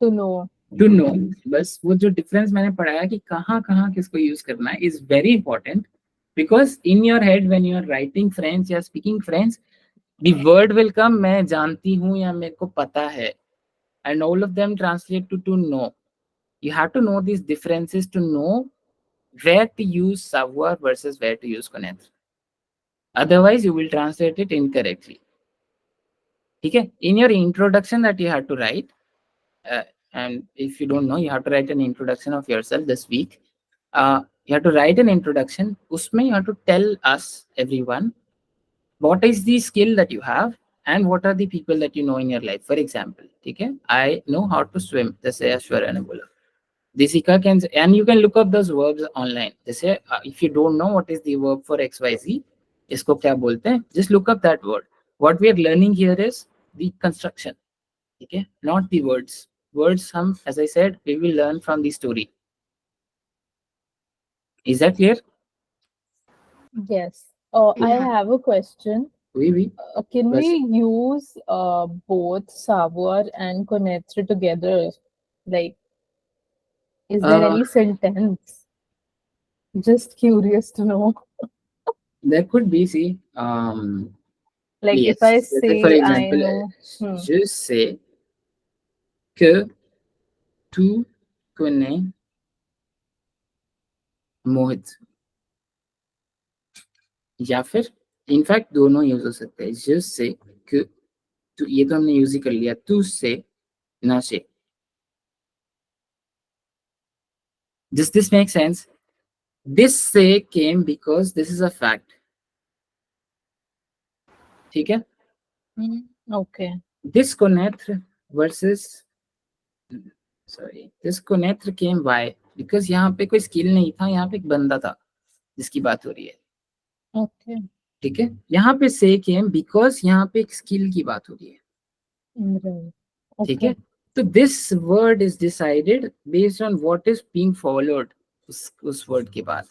To know. To know. बस वो जो difference मैंने पढ़ाया कि कहाँ कहाँ किसको use करना है is very important, because in your head when you are writing French या speaking French, the word will come मैं जानती हूँ या मेरे को पता है, and all of them translate to know. You have to know these differences to know where to use savoir versus where to use connaître. Otherwise you will translate it incorrectly. Okay? In your introduction that you have to write, and if you don't know, you have to write an introduction of yourself this week. You have to write an introduction. Usme you have to tell us, everyone, what is the skill that you have and what are the people that you know in your life. For example, okay, I know how to swim. Just say Ashwarya ne bola. Desika can, and you can look up those verbs online. Just say, if you don't know what is the verb for XYZ, isko kya bolte hain, just look up that word. What we are learning here is the construction. Okay, not the words. Words, as I said, we will learn from the story. Is that clear? Yes. I Yeah. have a question. Oui. Can Yes. we use both savoir and connaître together? Like, is there any sentence? Just curious to know. There could be, see, Like yes. if I Let's say, say for I example, know. je sais que tu connais Mohit. या फिर in fact दोनों use हो सकते हैं. je sais que tu, ये तो हमने use ही कर लिया. tu sais nager. Does this make sense? This say came because this is a fact. ठीक है. Okay. This connaître versus, sorry, this connaître came why? Because यहाँ पे कोई स्किल नहीं था, यहाँ पे एक बंदा था जिसकी बात हो रही है. Okay. ठीक है. यहाँ पे say came because यहाँ पे एक स्किल की बात हो रही है. Right. ठीक Okay. है. So this word is decided based on what is being followed उस word के बाद.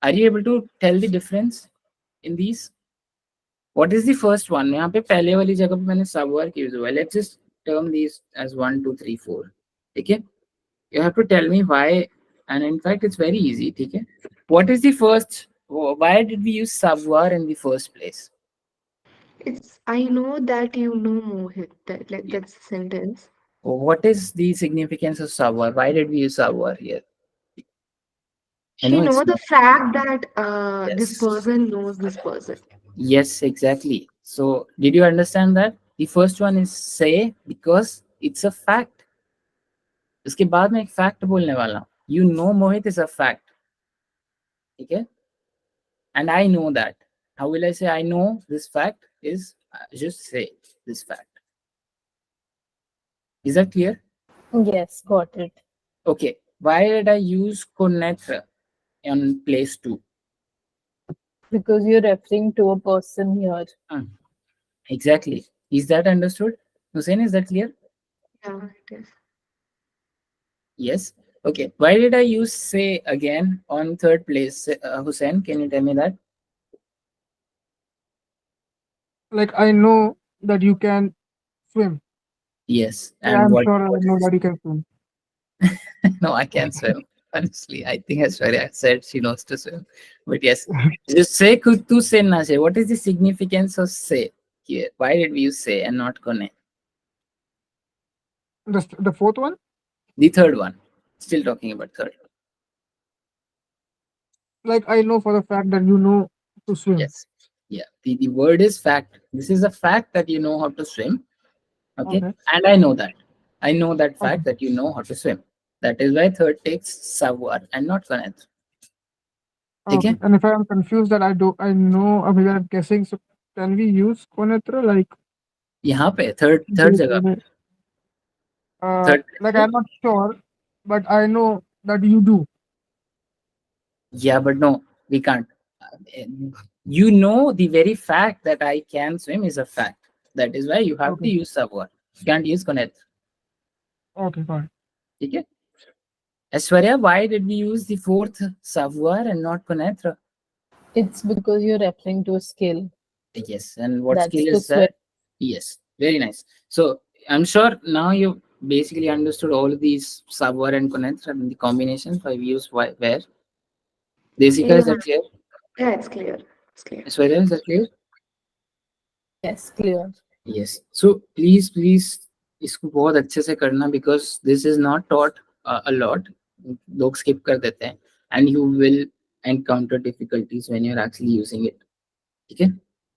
Are you able to tell the difference in these? What is the first one? यहाँ पे पहले वाली जगह पे मैंने subverb यूज हुआ है. Let's just term these as 1, 2, 3, 4. ठीक है? You have to tell me why, and in fact it's very easy. ठीक है? What is the first? Why did we use subverb in the first place? I know that you know Mohit. Yeah. That's the sentence. What is the significance of subverb? Why did we use subverb here? I He know know it's the not. fact that this Yes. person knows this person. Yes, exactly. So, did you understand that? The first one is say because it's a fact. इसके बाद में एक fact बोलने वाला हूँ. You know Mohit is a fact. ठीक है? And I know that. How will I say I know this fact? Is just say this fact. Is that clear? Yes, got it. Okay. Why did I use connaître on place 2? Because you're referring to a person here. Exactly. Is that understood? Hussein, is that clear? Yeah, it is. Yes. Okay. Why did I use say again on third place? Hussein, can you tell me that? Like I know that you can swim. Yes. And And I'm what? sure I what know is that you can swim. no, I can't swim. Honestly, I think Aishwarya said she knows to swim. But yes, just say tu say na say. What is the significance of say here? Why did we use say and not kone? The fourth one, The third one. Still talking about third. like I know for the fact that you know to swim. Yes. Yeah. The word is fact. This is a fact that you know how to swim. Okay. Okay. And I know that. I know that Okay. fact that you know how to swim. That is why third takes savoir and not connaître. Okay. Okay. And if I'm confused that I know, or maybe I'm guessing, so can we use connaître like यहाँ पे third जगह पे. Third like place. I'm not sure, but I know that you do. Yeah, but no, we can't. You know, the very fact that I can swim is a fact. That is why you have to Okay. use savoir. You can't use connaître. Okay, fine. Okay. Aishwarya, why did we use the fourth savoir and not connaître? It's because you're referring to a skill. Yes. And what That's skill to is swim. that? Yes. Very nice. So I'm sure now you basically understood all of these savoir and connaître and the combinations I've used where. Desika, is Yeah, that clear? yeah, it's clear. It's clear. Aishwarya, is that clear? Yes, clear. Yes. So please इसको बहुत अच्छे से करना because this is not taught a lot. लोग skip कर देते हैं and you will encounter difficulties when you're actually using it. Okay.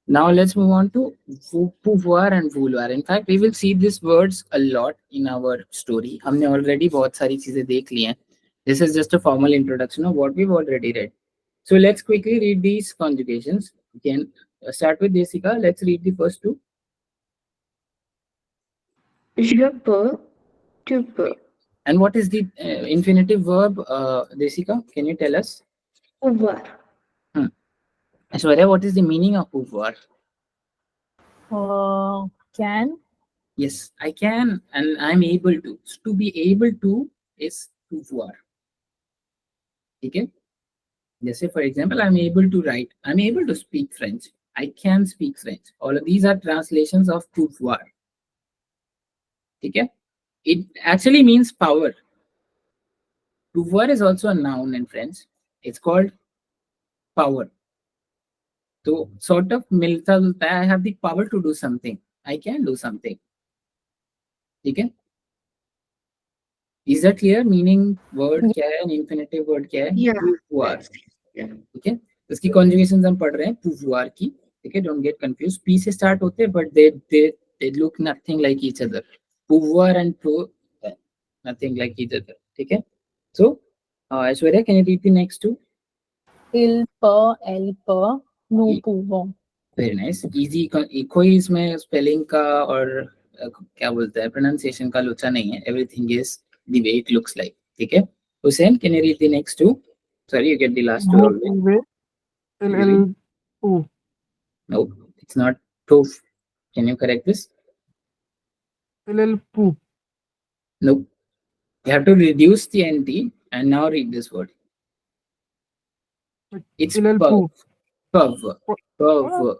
Now let's move on to pouvoir and vouloir. In fact, we will see these words a lot in our story. हमने already बहुत सारी चीजें देख ली हैं. This is just a formal introduction of what we've already read. So let's quickly read these conjugations. We can start with Desika. Let's read the first two. Je peux, tu peux. And what is the infinitive verb, Desika? Can you tell us? Pouvoir. Aishwarya, what is the meaning of pouvoir? Can. Yes, I can and I'm able to. So to be able to is pouvoir. Okay? Just say, for example, I'm able to write. I'm able to speak French. I can speak French. All of these are translations of pouvoir. Okay? It actually means power. Pouvoir is also a noun in French. It's called power. So sort of milta जुलता है, I have the power to do something. I can do something. Okay? Is that clear? Meaning word क्या है and infinitive word क्या है? Yeah, Pouvoir. that's yeah. Okay? इसकी conjugations हम पढ़ रहे हैं pouvoir की. Okay? Don't get confused. P से start होते हैं, but they look nothing like each other. Pouvoir and pou nothing like each other. Okay? So Aishwarya, can you read the next two? Il peut, elle peut, nous pouvons. Very nice. Easy कोई इसमें spelling का और क्या बोलते हैं pronunciation का लोचा नहीं है. Everything is the way it looks like. ठीक है. Hussain, can you read the next two? Sorry, you get the last two always. Ooh. No, it's not proof. Can you correct this? Ilal poo. Nope. You have to reduce the NT and now read this word. It's Ilal perv. poo. Perv. What? Perv.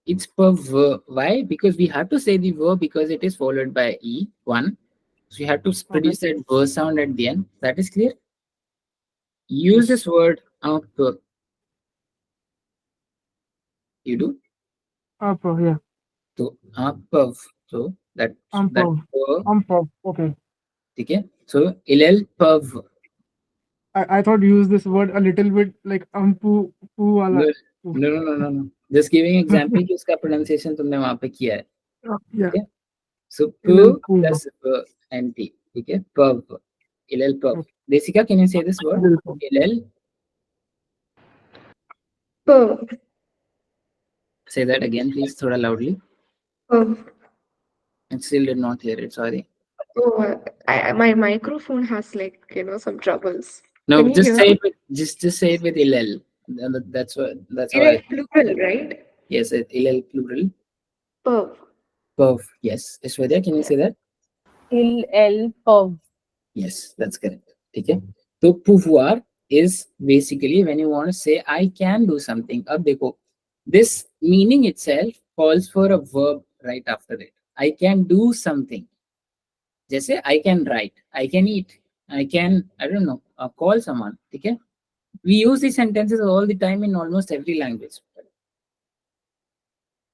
It's perv. Why? Because we have to say the verb because it is followed by E1. So you have to produce that ver sound at the end. That is clear? Use this word up. You do? Yeah. So up. So that Perv. verb. Okay. Okay. So ilal perv. I thought use this word a little bit like poo wala. No. Just giving example कि उसका pronunciation तुमने वहाँ पे किया है. Yeah. Okay. So Ilal p poo. plus nt. Okay. Perv. Ilal perv. Okay. Desika, can you say this word? Ilal poo. Ilal. Perv. Say that again, please, thoda loudly. Perv. I still did not hear it. Sorry. Oh, my microphone has like, some troubles. No, Can you just hear say me? it with just say it with ilal. That's what. That's how It's I. plural, right? Yes, ilal plural. Perv. Perv. Yes. Ishwarya, can you say that? Il perv. Yes, that's correct. Okay. So pouvoir is basically when you want to say I can do something. Ab dekho, this meaning itself calls for a verb right after it. I can do something. Jaise I can write, I can eat, I can, I don't know, call someone. Okay. We use these sentences all the time in almost every language.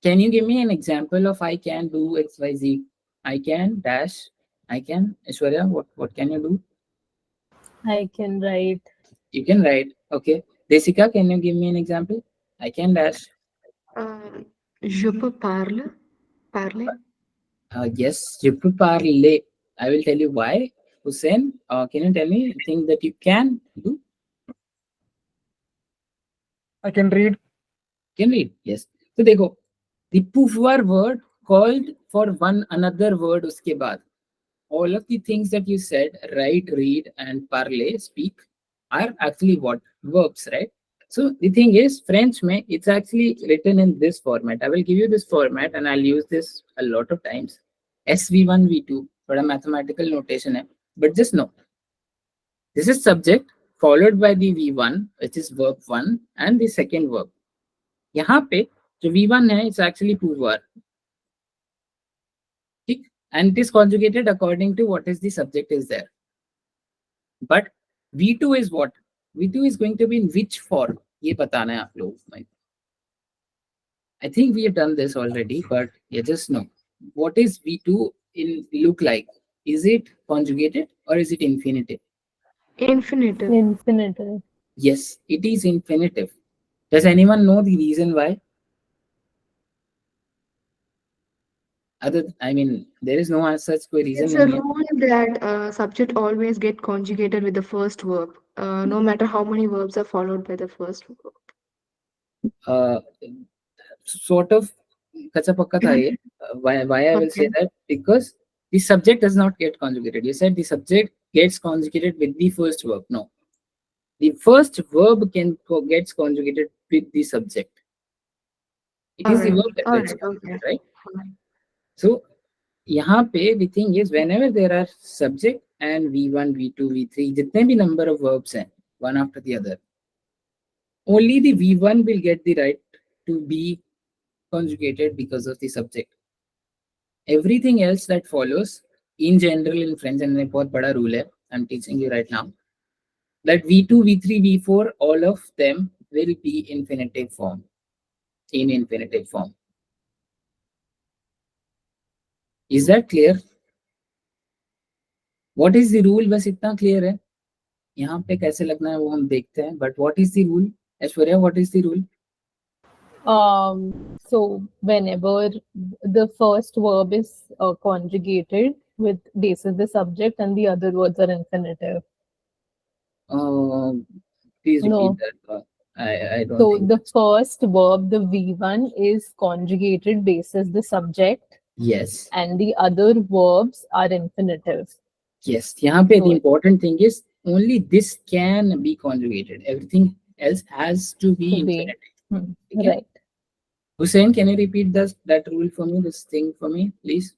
Can you give me an example of I can do XYZ? I can dash. I can. Ishwarya, what can you do? I can write. You can write. Okay. Desika, can you give me an example? I can dash. Je peux parler. Yes, je peux parler. I will tell you why. Hussein, can you tell me a thing that you can do? I can read. Can read. Yes. So देखो, the pouvoir word called for one another word uske baad. All of the things that you said, write, read, and parler, speak, are actually what? Verbs, right? So the thing is, French mein, it's actually written in this format. I will give you this format and I'll use this a lot of times. SV1, V2, for a mathematical notation. Hai. But just know, this is subject followed by the V1, which is verb 1, and the second verb. यहाँ पे जो V1 है, it's actually pouvoir. And it is conjugated according to what is the subject is there. But V2 is what? V2 is going to be in which form? ये बताना है आप लोगों को. I think we have done this already, but you just know. What is V2 in look like? Is it conjugated or is it infinitive? Infinitive. Infinitive. Yes, it is infinitive. Does anyone know the reason why? There is no such reason. It's a rule that subject always get conjugated with the first verb, no matter how many verbs are followed by the first verb. Sort of kacha pakka tha ye. Why I will say Okay. that? Because the subject does not get conjugated. You said the subject gets conjugated with the first verb. No. The first verb gets conjugated with the subject. It is the Alright. verb that gets Alright. conjugated, Okay. right? So यहाँ पे the thing is whenever there are subject and V1, V2, V3, जितने भी number of verbs हैं, one after the other, only the V1 will get the right to be conjugated because of the subject. Everything else that follows, in general in French, and एक बहुत बड़ा rule है, I'm teaching you right now, that V2, V3, V4, all of them will be infinitive form. In infinitive form. Is that clear? What is the rule? बस इतना clear है. यहाँ पे कैसे लगना है वो हम देखते हैं. But what is the rule? Aishwarya, what is the rule? So whenever the first verb is conjugated with basis the subject and the other words are infinitive. Please repeat No. that. I don't So think the that's- first verb, the V1, is conjugated basis the subject Yes. and the other verbs are infinitive. Yes. यहाँ पे the So- important thing is only this can be conjugated. Everything else has to be To be- infinitive. Okay? Right. Hussein, can you repeat that rule for me, this thing for me, please?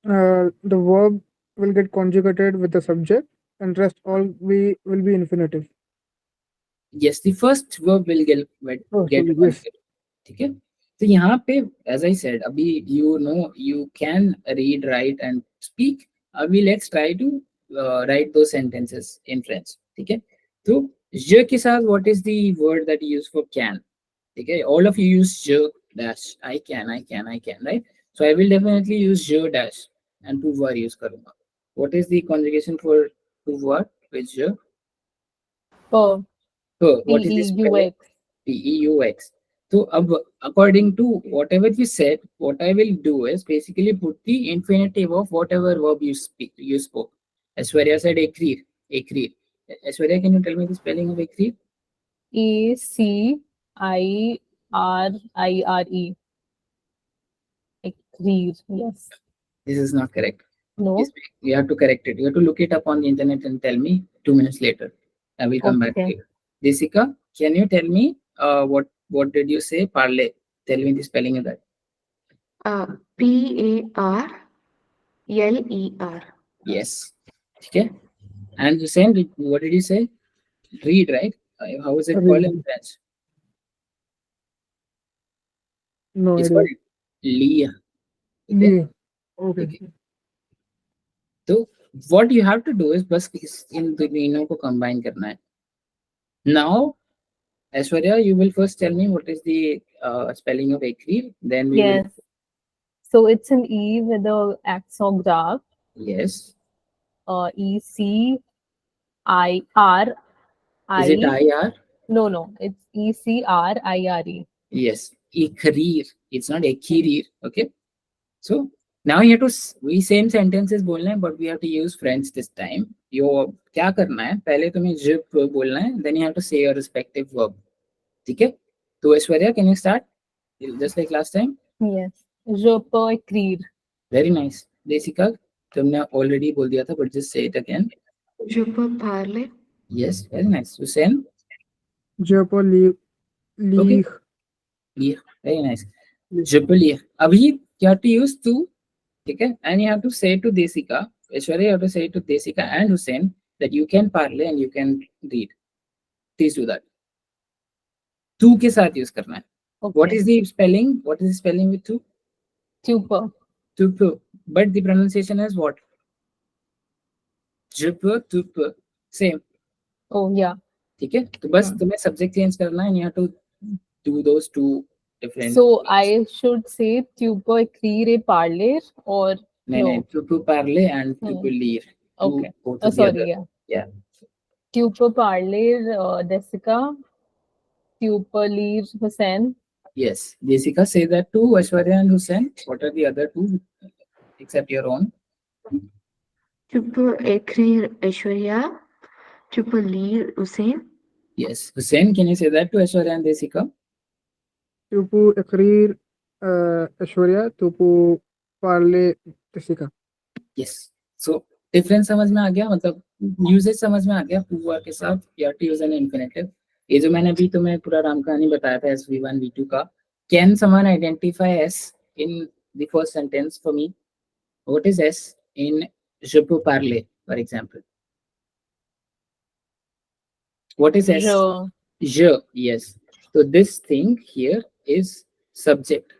The verb will get conjugated with the subject, and rest all will be infinitive. Yes, the first verb will get Oh, get sorry, yes. conjugated. ठीक है? तो यहाँ पे, as I said, अभी you know you can read, write and speak. अभी let's try to write those sentences in French. ठीक है? तो je के साथ what is the word that you use for can? ठीक है? All of you use je dash. I can, right? So I will definitely use je dash and pouvoir use करूँगा. What is the conjugation for pouvoir with je? Per. What is the spelling? PEUX. PEUX. So according to whatever you said, what I will do is basically put the infinitive of whatever verb you spoke. Aishwarya said écrire. Aishwarya, can you tell me the spelling of écrire? ACIRIRE. Écrire. Yes. This is not correct. No. You have to correct it. You have to look it up on the internet and tell me 2 minutes later. I will come back to Okay. you. Jessica, can you tell me what did you say? Parler. Tell me the spelling of that. PARLER. Yes. Okay. And Hussein, what did you say? Read, right? How is it called in Read. French? No It's idea. called lire. Okay. Lee. Okay. Okay. So what you have to do is बस इन तीनों को combine करना है. Now, Aishwarya, you will first tell me what is the spelling of écrire. Then we Yes. So it's an E with a axograph. will. Yes. ECIRI. Is it IR? No. It's ECRIRE. Yes. Écrire. It's not écrire. Okay. So now you have to we same sentences बोलना है, but we have to use French this time. यो क्या करना है? पहले तुम्हें je peux बोलना है. Then you have to say your respective verb. ठीक है? तो Aishwarya, can you start? Just like last time. Yes. Je peux écrire. Very nice. Jessica, तुमने already बोल दिया था, but just say it again. Je peux parler. Yes, very nice. Hussein, Je peux lire. Okay. lire. Very nice. Je peux lire. अभी you have to use to, ठीक है? And you have to say to Jessica, Aishwarya, you have to say to Jessica and Hussein that you can parler and you can read. Please do that. To के साथ use करना है. Okay. What is the spelling? What is the spelling with to? Tu peux. Tu peux. But the pronunciation is what? Je peux, tu peux. Same. Oh, yeah. ठीक है? तो बस तुम्हें subject change करना है and you have to do those two different. So I should say tu peux écrire et parler or नहीं, tu peux parler and tu peux lire. Okay. Both Oh, together. sorry, yeah. Yeah. Tu peux parler, Jessica. Tu peux lire, Hussein. Yes. Jessica, say that to Aishwarya and Hussein. What are the other two except your own? Tu peux écrire Aishwarya. Tu peux lire Hussein. Yes. Hussein, can you say that to Aishwarya and Jessica? Tu peux écrire Aishwarya. Tu peux parler Jessica. Yes. So difference समझ में आ गया, मतलब usage समझ में आ गया. pouvoir के साथ you have to use an infinitive. ये जो मैंने अभी तुम्हें पूरा राम कहानी बताया था SV1 V2 का. Can someone identify S in the first sentence for me? What is S in je peux parler, for example? What is S? Je. Yes. So this thing here is subject.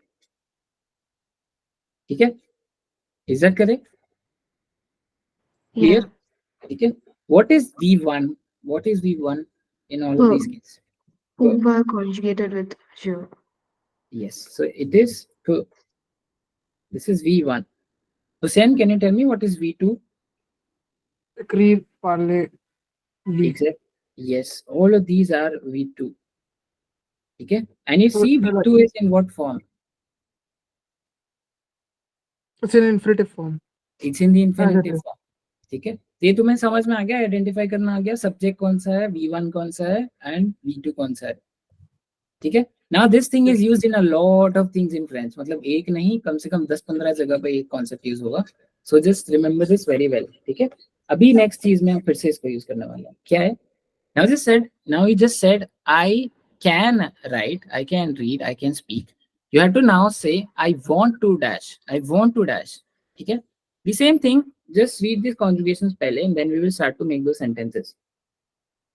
ठीक है? Is that correct? Clear? Okay. What is V1? What is V1 in all of these cases? Pouvoir conjugated with je. Yes. So it is to. This is V1. Hussein, can you tell me what is V2? Écrire, parler, lire. Exact. Yes. All of these are V2. Okay. And you So see it's V2 is in what form? It's in infinitive form. It's in the infinitive है. form. ठीक है? ये तुम्हें समझ में आ गया, identify करना आ गया, सब्जेक्ट कौन सा है, V1 कौन सा है एंड V2 कौन सा है. ठीक है? Now this thing is used in a lot of things in French. मतलब एक नहीं, कम से कम 10-15 जगह पे एक कॉन्सेप्ट यूज होगा. So just remember this very well. ठीक है? अभी नेक्स्ट चीज में हम फिर से इसको यूज करने वाले हैं. क्या है? Now you just said I can write, I can read, I can speak. You have to now say, I want to dash. I want to dash. Okay? The same thing, just read these conjugations pehle and then we will start to make those sentences.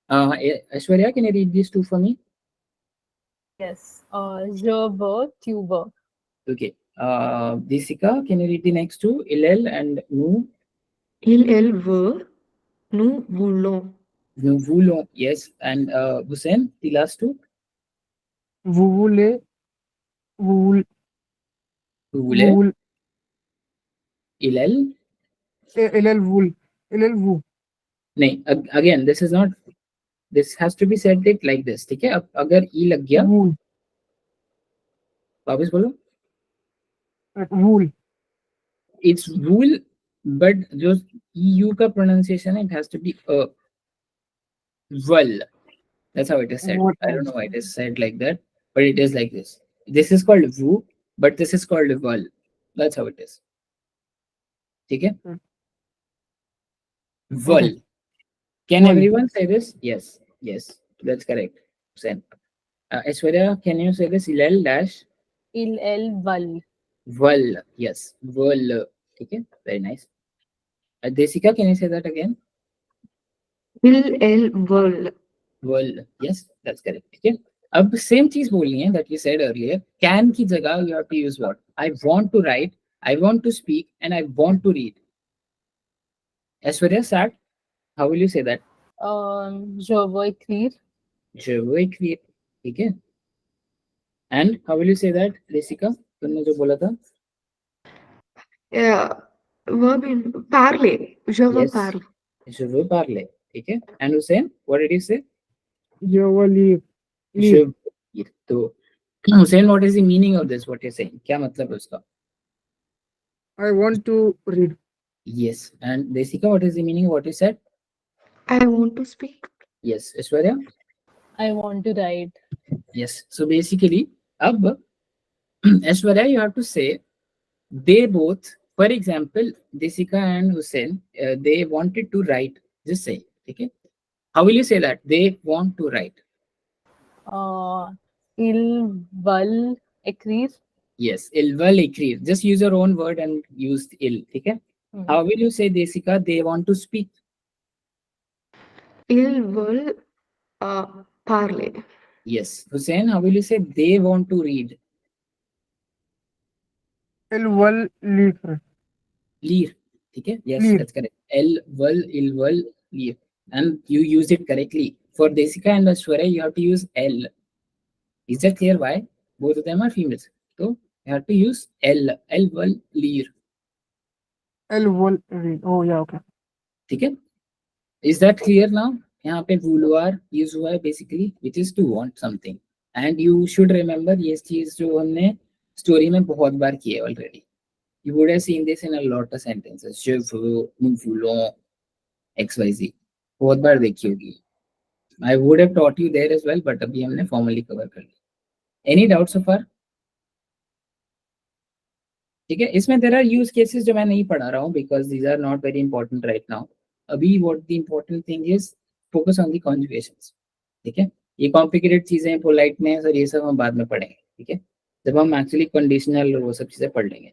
Aishwarya, can you read these two for me? Yes. Je veux, tu veux. Okay. Desika, can you read the next two? Ilel and nous. Il veut, nous voulons. Nous voulons. Yes. And Hussein, the last two. Vous voulez, vous, Vous vous, voulez. voulez, Ilel. il vous. नहीं, again, this is not, this has to be said like this. ठीक है? अब अगर ई लग गया, Wool, वापस बोलो. wool. It's wool, but जो EU का pronunciation है, it has to be well. That's how it is said. What I don't know why it is said like that, but it is like this. This is called woo, but this is called well. That's how it is. ठीक है? Hmm. Well. Okay. Can Well. everyone say this? Yes. Yes. That's correct. Sen. Aishwarya, can you say this? Ilal dash Il, elle, val. well. Yes. Well. Okay. Very nice. Desika, can you say that again? Il veut. Well. Yes, that's correct. Okay. अब same चीज बोलनी है that you said earlier. Can की जगह you have to use what? I want to write, I want to speak, and I want to read. Aishwarya, start. How will you say that? Je veux écrire. Je veux écrire. ठीक है. And how will you say that, Desika? तुमने जो बोला था? Verb in parler. Je veux Yes. parler. Je veux parler. ठीक है. And Hussein, what did you say? Je veux lire. Je veux lire. तो Hussein, what is the meaning of this? What you're saying? क्या मतलब है उसका? I want to read. Yes. And Desika, what is the meaning of what you said? I want to speak. Yes. Aishwarya? I want to write. Yes. So basically, अब Aishwarya, you have to say they both, for example, Desika and Hussein, they wanted to write. Just say, okay? How will you say that? They want to write. Ils veulent écrire. Yes. Ils veulent écrire. Just use your own word and use il. Okay? Hmm. How will you say, Desika? They want to speak. Ils veulent parler. Yes. Hussein, how will you say they want to read? Il veut lire. Lire. Okay? Yes, Lire. that's correct. Il veulent lire. And you used it correctly. For Desika and Aishwarya, you have to use L. Is that clear why? Both of them are females. So you have to use L. L veulent lire. Il veut read. Oh, yeah, okay. ठीक है? Is that clear now? यहाँ पे vouloir use हुआ है basically, which is to want something. And you should remember ये चीज जो हमने story में बहुत बार की है already. You would have seen this in a lot of sentences. Je veux, nous voulons, XYZ. बहुत बार देखी होगी. I would have taught you there as well, but अभी हमने formally cover कर लिया. Any doubts so far? ठीक है, इसमें there are use cases जो मैं नहीं पढ़ा रहा हूँ because these are not very important right now. अभी what the important thing is focus on the conjugations. ठीक है, ये complicated चीजें politeness और ये सब हम बाद में पढ़ेंगे. ठीक है, जब हम actually conditional वो सब चीजें पढ़ लेंगे.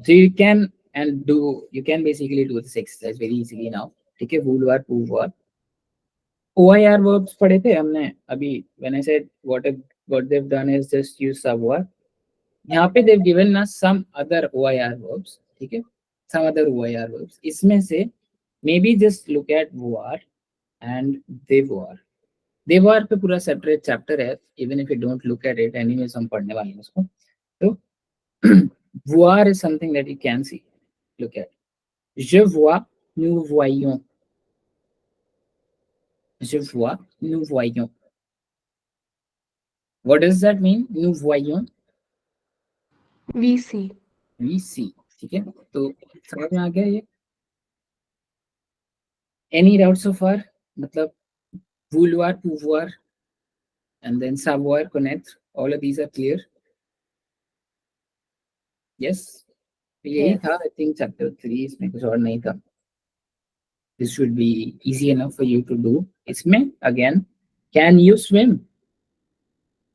So you can basically do this exercise very easily now. ठीक है, vouloir, pouvoir. OIR verbs पढ़े थे हमने अभी. When I said what they've done is just use savoir. यहाँ पे they've given us some other OIR verbs. ठीक है, some other OIR verbs. इसमें से maybe just look at voir and devoir. देवार पे पूरा separate chapter है. Even if you don't look at it, anyways हम पढ़ने वाले हैं उसको. तो voir is something that you can see. Look at. Je vois, nous voyons. Je vois, nous voyons. What does that mean? Nous voyons. We see. We see. ठीक है, तो समझ में आ गया ये? Any doubts so far? मतलब vouloir, pouvoir, and then savoir, connaître. All of these are clear. Yes. यही Yes. था. I think chapter 3 इसमें कुछ और नहीं था. This should be easy enough for you to do. इसमें again, can you swim?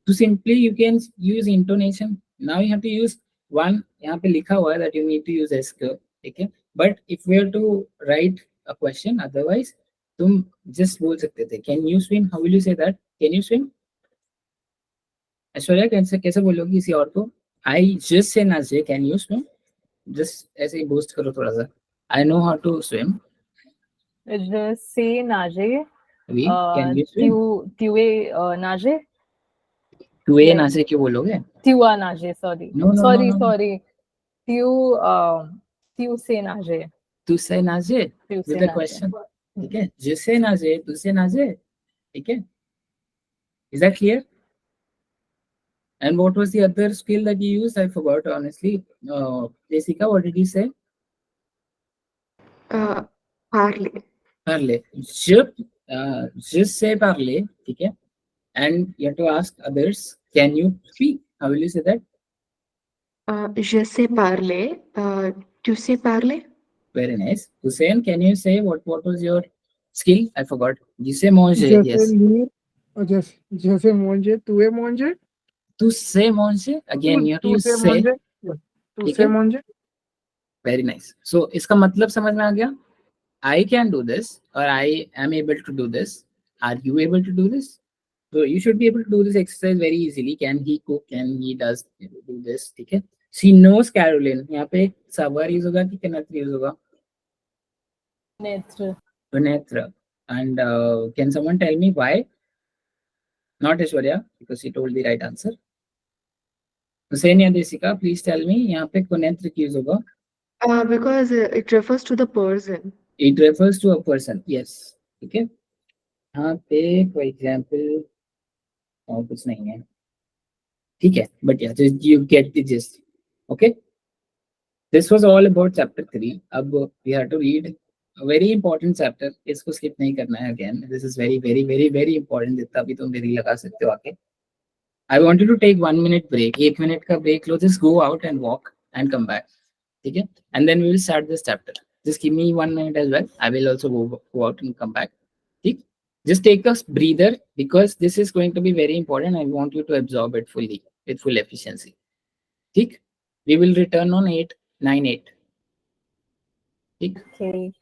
तो simply you can use intonation. Now you have to use one, यहाँ पे लिखा हुआ है that you need to use S curve, ठीक है? But if we are to write a question, otherwise तुम just बोल सकते थे can you swim? How will you say that? Can you swim? Aishwarya कैसे बोलोगी किसी और को? I just say Najee, can you swim? Just ऐसे ही boost करो थोड़ा सा. I know how to swim. Je sais nager. Oui, can you swim? Tu es nager? Tu es Like- Najee क्यों बोलोगे? Tu as nager, sorry. No, no, sorry, no, no. sorry. Tu sais nager. Tu sais nager Tu with sais the nager. question. ठीक है? Je sais nager, tu sais nager. ठीक है? Is that clear? And what was the other skill that you used? I forgot honestly. Jessica, what did you say? Parley. Parler. Je sais parler. ठीक है? And you have to ask others, can you speak? How will you say that? Je sais parler. Tu sais parler? Very nice. Hussein, can you say what was your skill? I forgot. You say manger. जैसे Yes. lire और जैसे manger, tu es manger, Tu sais manger. Again, you have to tu use sais say. manger, tu ठीक sais है? manger. Very nice. So इसका मतलब समझ में आ गया? I can do this or I am able to do this. Are you able to do this? So you should be able to do this exercise very easily. Can he cook? Can he does do this? ठीक है? She knows Caroline. यहाँ पे savar use होगा कि Kanatra use होगा? Netra. Netra. And can someone tell me why? Not Aishwarya, because she told the right answer. Hussein या Desika, please tell me यहाँ पे Kunetra की use होगा? Because it refers to the person. It refers to a person. Yes. ठीक है? यहाँ पे for example और कुछ नहीं है. ठीक है? But yeah, just you get the gist. Okay? This was all about chapter 3. अब we have to read a very important chapter. इसको skip नहीं करना है again. This is very, very, very, very important. जितना भी तुम मेरी लगा सकते हो आके. I want you to take 1 minute break. 1 minute का break low. Just go out and walk and come back. ठीक है? And then we will start this chapter. Just give me 1 minute as well. I will also go out and come back. ठीक? Just take a breather because this is going to be very important. I want you to absorb it fully with full efficiency. ठीक? We will return on 8:98. ठीक? Okay.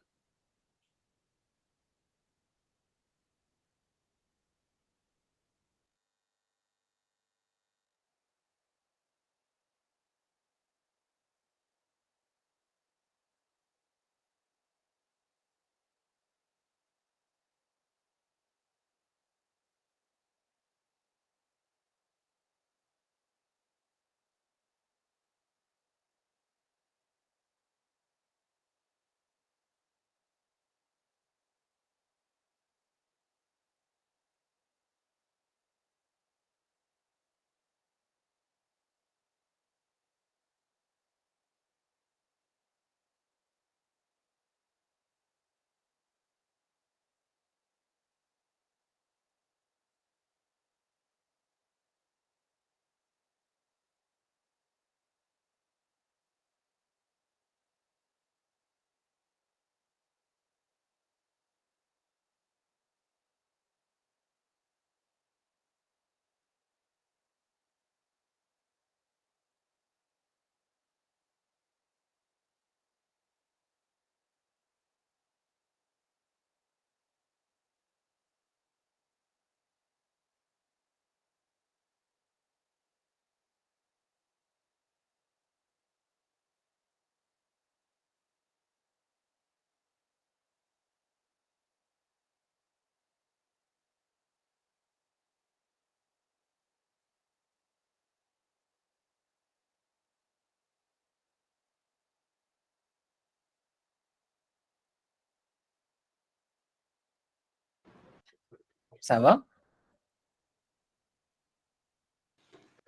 Ça va?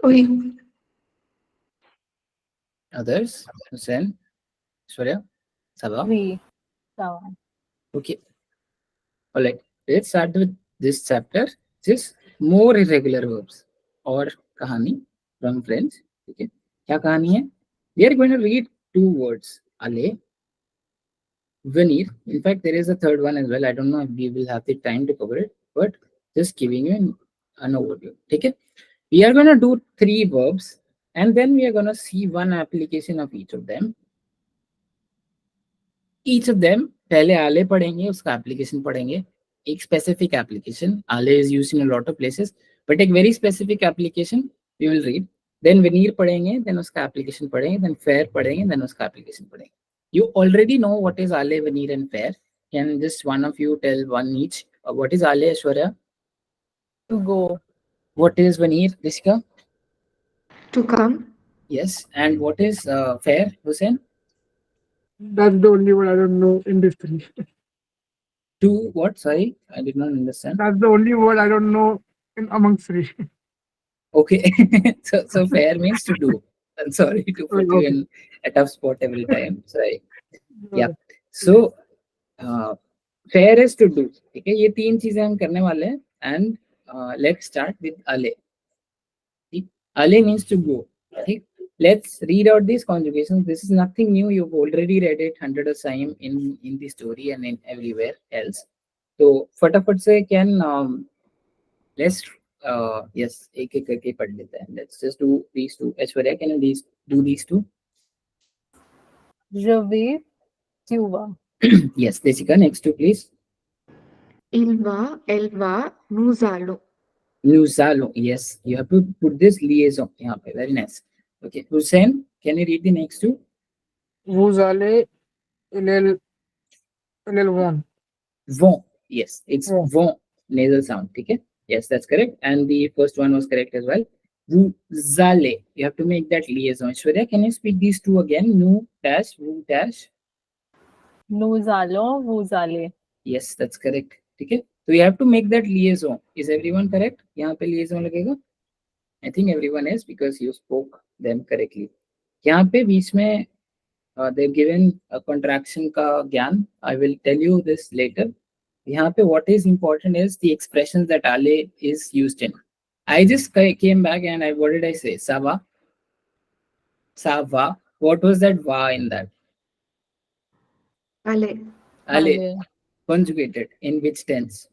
Oui. Others? Hussein? Surya? Ça va? Oui. Ça va. Okay. All right. Let's start with this chapter. Just more irregular verbs. और कहानी from French. ठीक है? क्या कहानी है? We are going to read 2 words. Aller, venir. In fact, there is a third one as well. I don't know if we will have the time to cover it, but just giving you an overview. ठीक है? We are going to do 3 verbs and then we are going to see one application of each of them. Each of them, पहले आले पढ़ेंगे, उसका application पढ़ेंगे. एक specific application. Ale is used in a lot of places, but एक very specific application we will read. Then veneer पढ़ेंगे, then उसका application पढ़ेंगे, then fair पढ़ेंगे, then उसका application पढ़ेंगे. You already know what is ale, veneer, and fair. Can just one of you tell one each? What is ale, Aishwarya? To go. What is veneer, Rishika? To come. Yes. And what is fair, Hussein? That's the only word I don't know in this three. To what? Sorry, I did not understand. That's the only word I don't know in amongst three. Okay. so fair means to do. I'm sorry to put you in a tough spot every time. Sorry. Yeah. So fair is to do. Okay. ये 3 चीजें हम करने वाले हैं. And let's start with ale. Ale means to go. Okay. Let's read out these conjugations. This is nothing new. You've already read it 100 of time in the story and in everywhere else. So फटाफट से can let's yes एक एक करके पढ़ लेते हैं. Let's just do these two. Aishwarya, can you do these two? Rave, Tuva. Yes, Desika, next two please. Ilva, Elva, Nuzalo. Nuzalo. Yes, you have to put this liaison. Yeah, very nice. Okay, Hussein, can you read the next two? Vuzale, Ilel Von. Von. Yes, it's Von. von nasal sound. Okay. Yes, that's correct. And the first one was correct as well. Vuzale. You have to make that liaison. Shwarya, can you speak these two again? Nu dash, vu dash. Nuzalo, Vuzale. Yes, that's correct. Okay. So you have to make that liaison. Is everyone correct? यहाँ पे liaison लगेगा. I think everyone is because you spoke them correctly. यहाँ पे बीच में they've given a contraction का ज्ञान. I will tell you this later. यहाँ पे what is important is the expressions that ale is used in. I just came back and what did I say? Sava. Sava. What was that va in that? Ale. Ale. Conjugated. In which tense?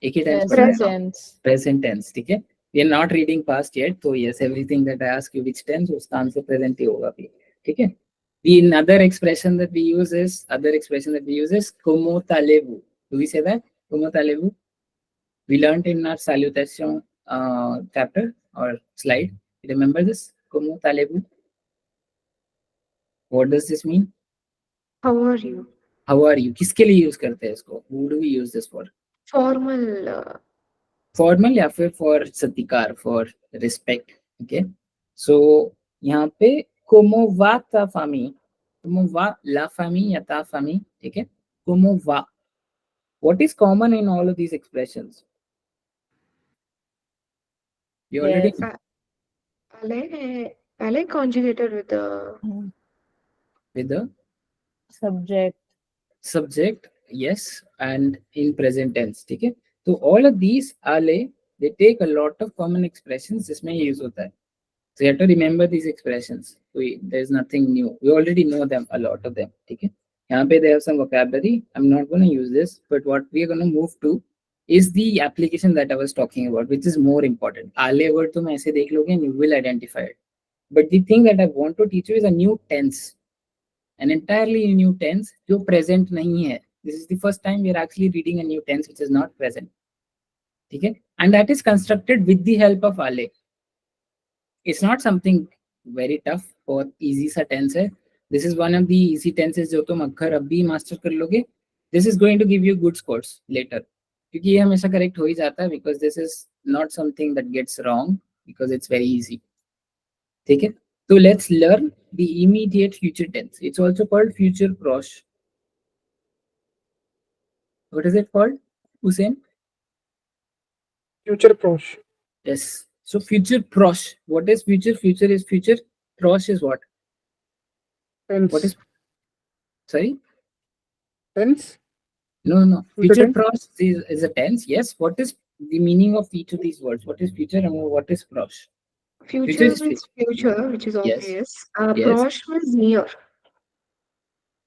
एक ही tense Present पढ़ा है. tense. Present tense. ठीक है. We are not reading past yet. So yes, everything that I ask you which tense, उसका answer present ही होगा भी. ठीक है. The another expression that we use is como talevu. Do we say that? Como talevu? We learned in our salutation chapter or slide. Remember this? Como talevu. What does this mean? How are you? How are you? किसके लिए use करते हैं इसको? Who do we use this for? Formal. Formal या फिर for सत्कार, for respect. Okay. So यहाँ पे como va ta fami, como va la fami या ta fami, ठीक है? Como va. What is common in all of these expressions? You already Yes. Ale conjugated with the with the Subject. subject, yes, and in present tense, ठीक है? So all of these ale, they take a lot of common expressions जिसमें ये use होता है. So you have to remember these expressions. There's nothing new. We already know them, a lot of them. Okay. यहाँ पे they have some vocabulary. I'm not going to use this, but what we are going to move to is the application that I was talking about, which is more important. Ale word तुम ऐसे देख लोगे and you will identify it. But the thing that I want to teach you is a new tense, an entirely new tense जो present नहीं है. This is the first time we are actually reading a new tense which is not present. ठीक है? And that is constructed with the help of ale. It's not something very tough or easy सा tense है. This is one of the easy tenses जो तुम अगर अभी master कर लोगे. This is going to give you good scores later. क्योंकि ये हमेशा correct हो ही जाता है because this is not something that gets wrong because it's very easy. ठीक है? So let's learn the immediate future tense. It's also called future prosh. What is it called, Hussein? Future Prosh. Yes. So future prosh. What is future? Future is future. Prosh is what? Tense. What is? Sorry. Tense? No. Future Future tense? prosh is a tense. Yes. What is the meaning of each of these words? What is future and what is prosh? future is means future, which is Yes. obvious. Yes. Prosh means near.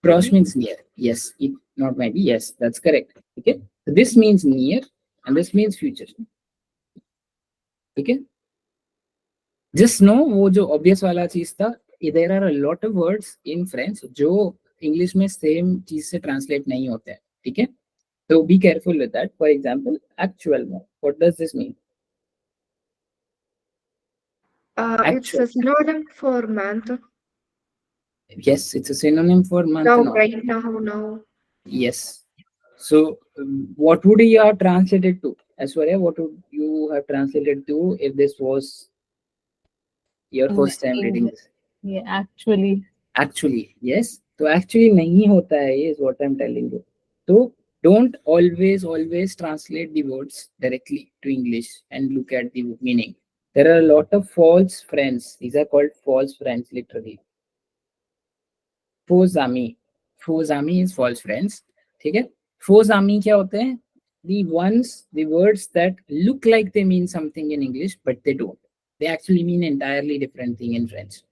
Prosh means near. Yes. Not maybe. Yes. That's correct. Okay. So this means near and this means future. ठीक है, just no वो जो obvious वाला चीज था, there are a lot of words in French जो English में same चीज से ट्रांसलेट नहीं होते हैं, ठीक है, तो be careful with that. For example actual में, what does this mean? It's a synonym for month. Yes, it's a synonym for month Now, now. right now. Yes. So, what would you have translated to? Aishwarya, what would you have translated to if this was your first time reading this? Yeah, actually. Actually, yes. तो actually नहीं होता है ये, is what I'm telling you. So don't always translate the words directly to English and look at the meaning. There are a lot of false friends. These are called false friends literally. Faux amis is false friends. ठीक है? Faux amis क्या होते हैं? The words that look like they mean something in English but they don't. They actually mean entirely different thing in French.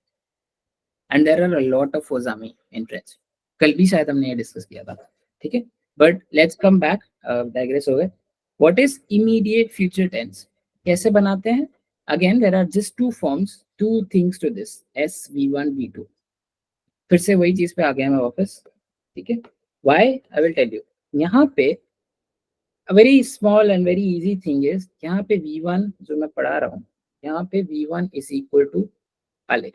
And there are a lot of faux amis in French. कल भी शायद हमने ये discuss किया था, ठीक है? But let's come back. Digress हो गए. What is immediate future tense? कैसे बनाते हैं? Again, there are just two forms, two things to this. S, V1, V2. फिर से वही चीज पे आ गया मैं वापस, ठीक है? Why? I will tell you. यहाँ पे a very small and very easy thing is, यहाँ पे V1 जो मैं पढ़ा रहा हूँ, यहाँ पे V1 is equal to Ale.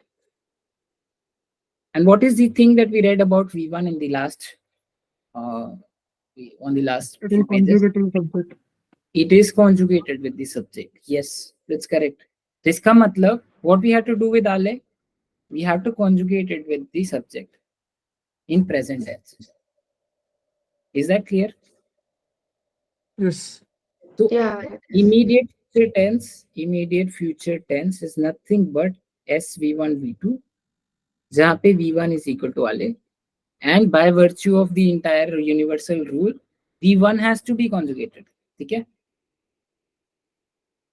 And what is the thing that we read about V1 in the last, on the last It few is pages? conjugating subject. It is conjugated with the subject. Yes, that's correct. इसका मतलब what we have to do with Ale? We have to conjugate it with the subject in present tense. Is that clear? Yes. So Yeah. immediate future tense is nothing but SV1 V2, जहाँ पे V1 is equal to Ale, and by virtue of the entire universal rule, V1 has to be conjugated. ठीक है?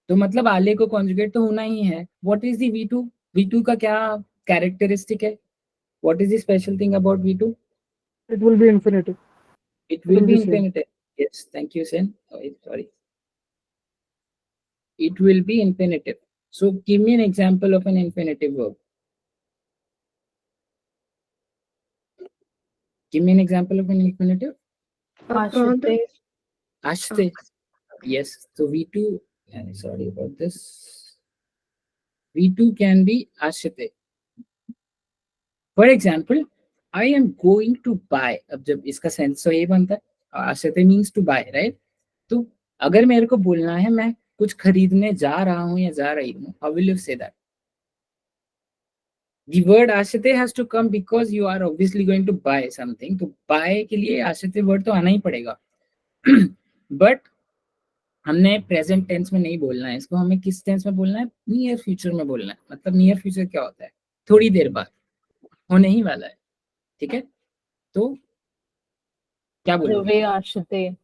तो मतलब आले को conjugate तो होना ही है. What is the V2? V2 का क्या कैरेक्टरिस्टिक है? What is the special thing about V2? It will be infinitive. It will be same. infinitive. Yes, thank you, Sen. Sorry. It will be infinitive. So give me an example of an infinitive verb. Give me an example of an infinitive. Apronte. Ashte. Yes. So V2, sorry about this. V2 can be ashte. For example, I am going to buy. अब जब इसका sense तो ये बनता है, ashte means to buy, right? तो अगर मेरे को बोलना है मैं कुछ खरीदने जा रहा हूँ या जा रही हूँ, how will you say that? The word ashte has to come because you are obviously going to buy something. तो buy के लिए ashte word तो आना ही पड़ेगा. But हमने प्रेजेंट टेंस में नहीं बोलना है इसको, हमें किस टेंस में बोलना है? नियर फ्यूचर में बोलना है. मतलब नियर फ्यूचर क्या होता है? थोड़ी देर बाद, होने ही वाला है. ठीक है, तो क्या बोलोगे? वे आशते.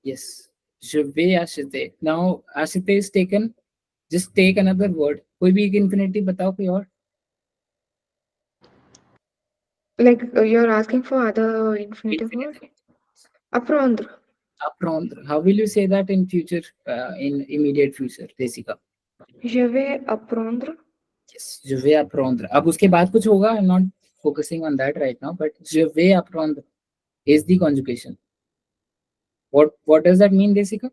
Yes, je vais acheter. Now acheter is taken. Just take another word. कोई भी एक infinitive बताओ कोई और. Like you're asking for other infinitive word? Apprendre. Apprendre. How will you say that in future, in immediate future, Desika? Je vais apprendre. Yes, je vais apprendre. अब उसके बाद कुछ होगा. I'm not focusing on that right now, but je vais apprendre is the conjugation. What does that mean, Desika?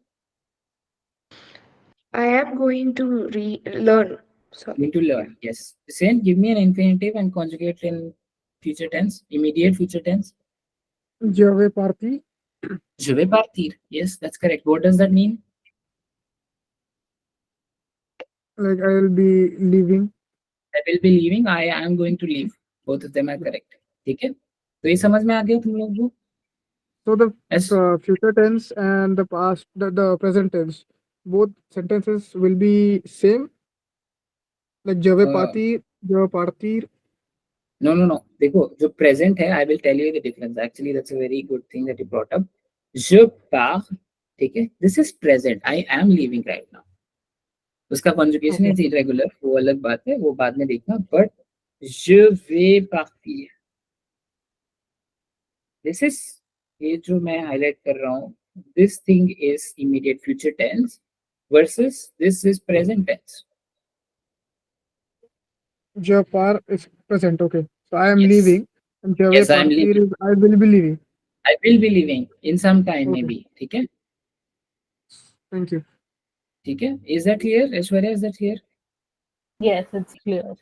I am going to learn. Sorry. Going to learn. Yes. Sen, give me an infinitive and conjugate in future tense, immediate future tense. Je vais partir. Je vais partir. Yes, that's correct. What does that mean? Like I will be leaving. I will be leaving. I am going to leave. Both of them are correct. ठीक है, तो ये समझ में आ गया तुम लोग को? So the Yes. future tense and the past, the present tense, both sentences will be same. Like je vais partir, je vais partir. No. देखो जो present है, I will tell you the difference. Actually, that's a very good thing that you brought up. Je pars, ठीक है? This is present. I am leaving right now. उसका conjugation is irregular. वो अलग बात है, वो बाद में देखना. But je vais partir. This is ये जो मैं highlight कर रहा हूँ. This thing is immediate future tense, versus this is present tense. Japar is present. Okay. So I am Yes. leaving. And Jave Yes, I am Partir leaving. is I will be leaving. I will be leaving in some time, Okay. maybe. ठीक है? Thank you. ठीक है? Is that clear? Aishwarya, is that clear? Yes, it's clear.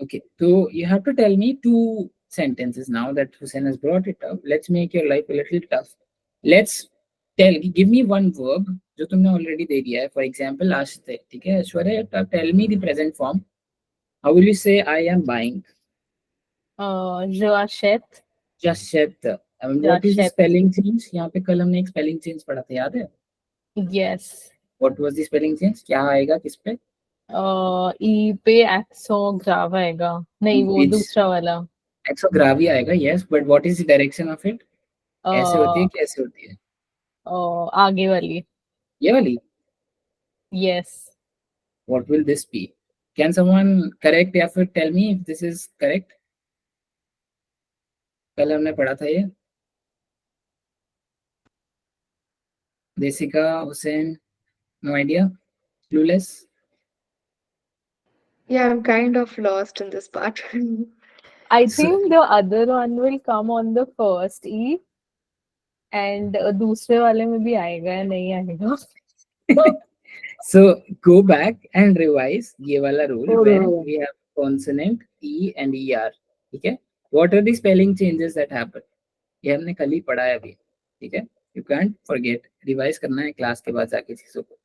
Okay, so you have to tell me two sentences now that Hussein has brought it up. Let's make your life a little tough. Let's give me one verb जो तुमने already दे दिया है. For example, आशते. ठीक है? Aishwarya, tell me the present form. How will you say I am buying? Je achète. Jasheth. I mean, what is the Jasheth. spelling change? यहाँ पे कल हमने एक spelling change पढ़ा था, याद है? Yes. What was the spelling change? क्या आएगा किस पे? ई पे एक्सो ग्राव आएगा. नहीं, वो Which- दूसरा वाला. Exogravi आएगा, yes, but what is the direction of it? ऐसे होती है, कैसे होती है? आगे वाली. ये वाली? Yes. What will this be? Can someone correct या फिर tell me if this is correct? कल हमने पढ़ा था ये. Desika, Hussein, no idea? Clueless? Yeah, I'm kind of lost in this part. I So- think the other one will come on the first E. And दूसरे वाले में भी आएगा या नहीं आएगा. So go back and revise ये वाला rule Oh, when no. we have consonant E and ER. ठीक है? What are the spelling changes that happen? ये हमने कल ही पढ़ा है अभी. ठीक है? You can't forget. Revise करना है क्लास के बाद जाके चीजों को.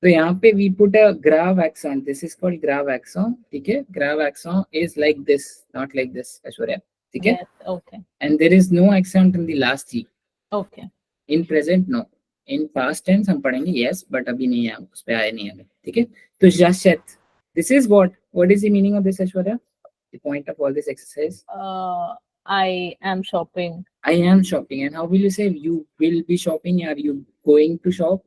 तो यहाँ पे we put a grave accent. This is called grave accent. ठीक है? Grave accent is like this, not like this. Aishwarya. ठीक है? Yes. Okay. And there is no accent in the last E. Okay. In present, no. In past tense हम पढ़ेंगे yes, but अभी नहीं है, उस पे आए नहीं हमें. ठीक है? तो Jashet. This is what? What is the meaning of this, Aishwarya? The point of all this exercise. I am shopping. I am shopping. And how will you say you will be shopping? Are you going to shop?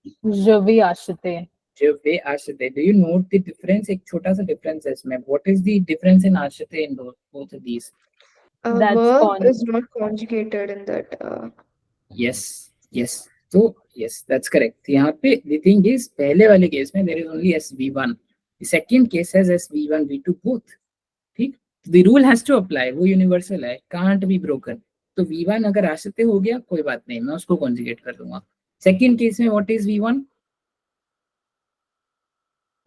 Je vais acheter. Je vais acheter. Do you note the difference? एक छोटा सा difference है इसमें. What is the difference in acheter in both of these? That's Verb is not conjugated in that. Yes, yes. So yes, that's correct. यहाँ पे the thing is पहले वाले case में there is only SV1. The second case has SV1, V2 both. ठीक? The rule has to apply. वो universal है. Can't be broken. तो V1 अगर आशते हो गया कोई बात नहीं, मैं उसको conjugate कर दूंगा. Second case में what is V1?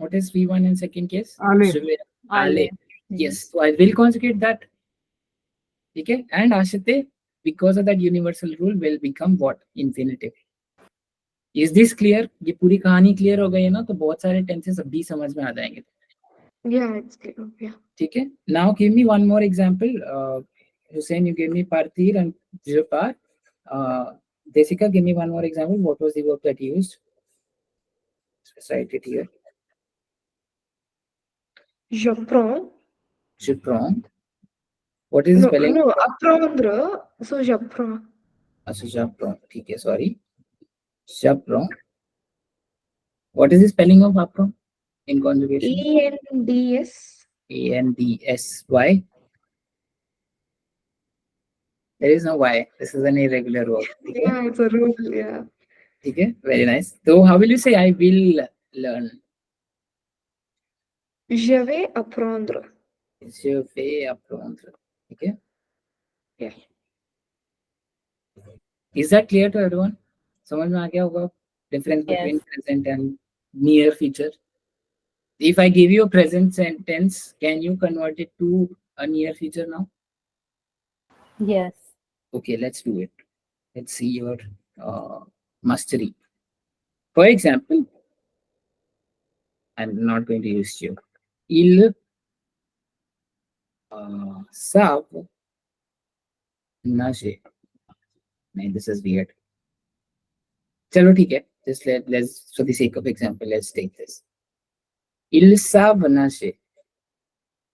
What is V1 in second case? Ale. Ale. Yes, so I will conjugate that. ठीक है? And आशते, because of that universal rule, will become what? Infinitive. Is this clear? ये पूरी कहानी clear हो गई है ना, तो बहुत सारे tenses अभी समझ में आ जाएंगे. Yeah, it's clear. Yeah. ठीक है? Now give me one more example. Hussein, you gave me partir and Japar. Desika, give me one more example. What was the verb that you used? Let's write it here. Je prends. Je prends. What is the No, spelling? no, apprendre. So je prends. अच्छा, je prends. ठीक है, sorry. Je prends. What is the spelling of apprend in conjugation? ENDS. ANDS. Why? There is no why. This is an irregular verb. ठीक है? Yeah, it's a rule. Yeah. ठीक है? Very nice. So how will you say I will learn? Je vais apprendre. Je vais apprendre. ठीक है? Yeah. Is that clear to everyone? समझ में आ गया होगा? Difference between Yes. present and near future. If I give you a present sentence, can you convert it to a near future now? Yes. Okay, let's do it. Let's see your mastery. For example, I'm not going to use you. Il savent nager. Man, this is weird. चलो ठीक है. Just let's for the sake of example, let's take this. Ils savent nager.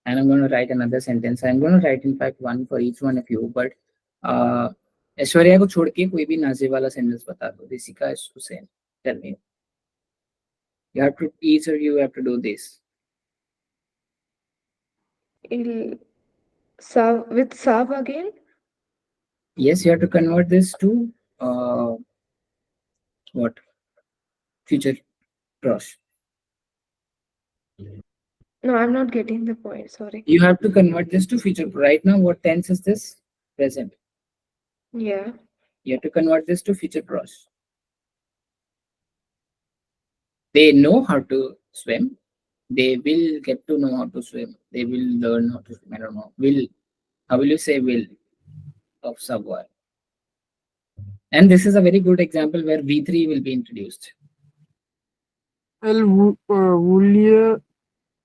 And I'm going to write another sentence. I'm going to write in fact one for each one of you. But Aishwarya को छोड़ के कोई भी नाजे वाला sentence बता दो. Desika, Hussein, tell me. You have to each of you have to do this. With sab again. Yes, you have to convert this to what? Future proche. No, I'm not getting the point. Sorry. You have to convert this to future. Right now, what tense is this? Present. Yeah. You have to convert this to future proche. They know how to swim. They will get to know how to swim. They will learn how to swim. I don't know. Will. How will you say will of savoir? And this is a very good example where V3 will be introduced.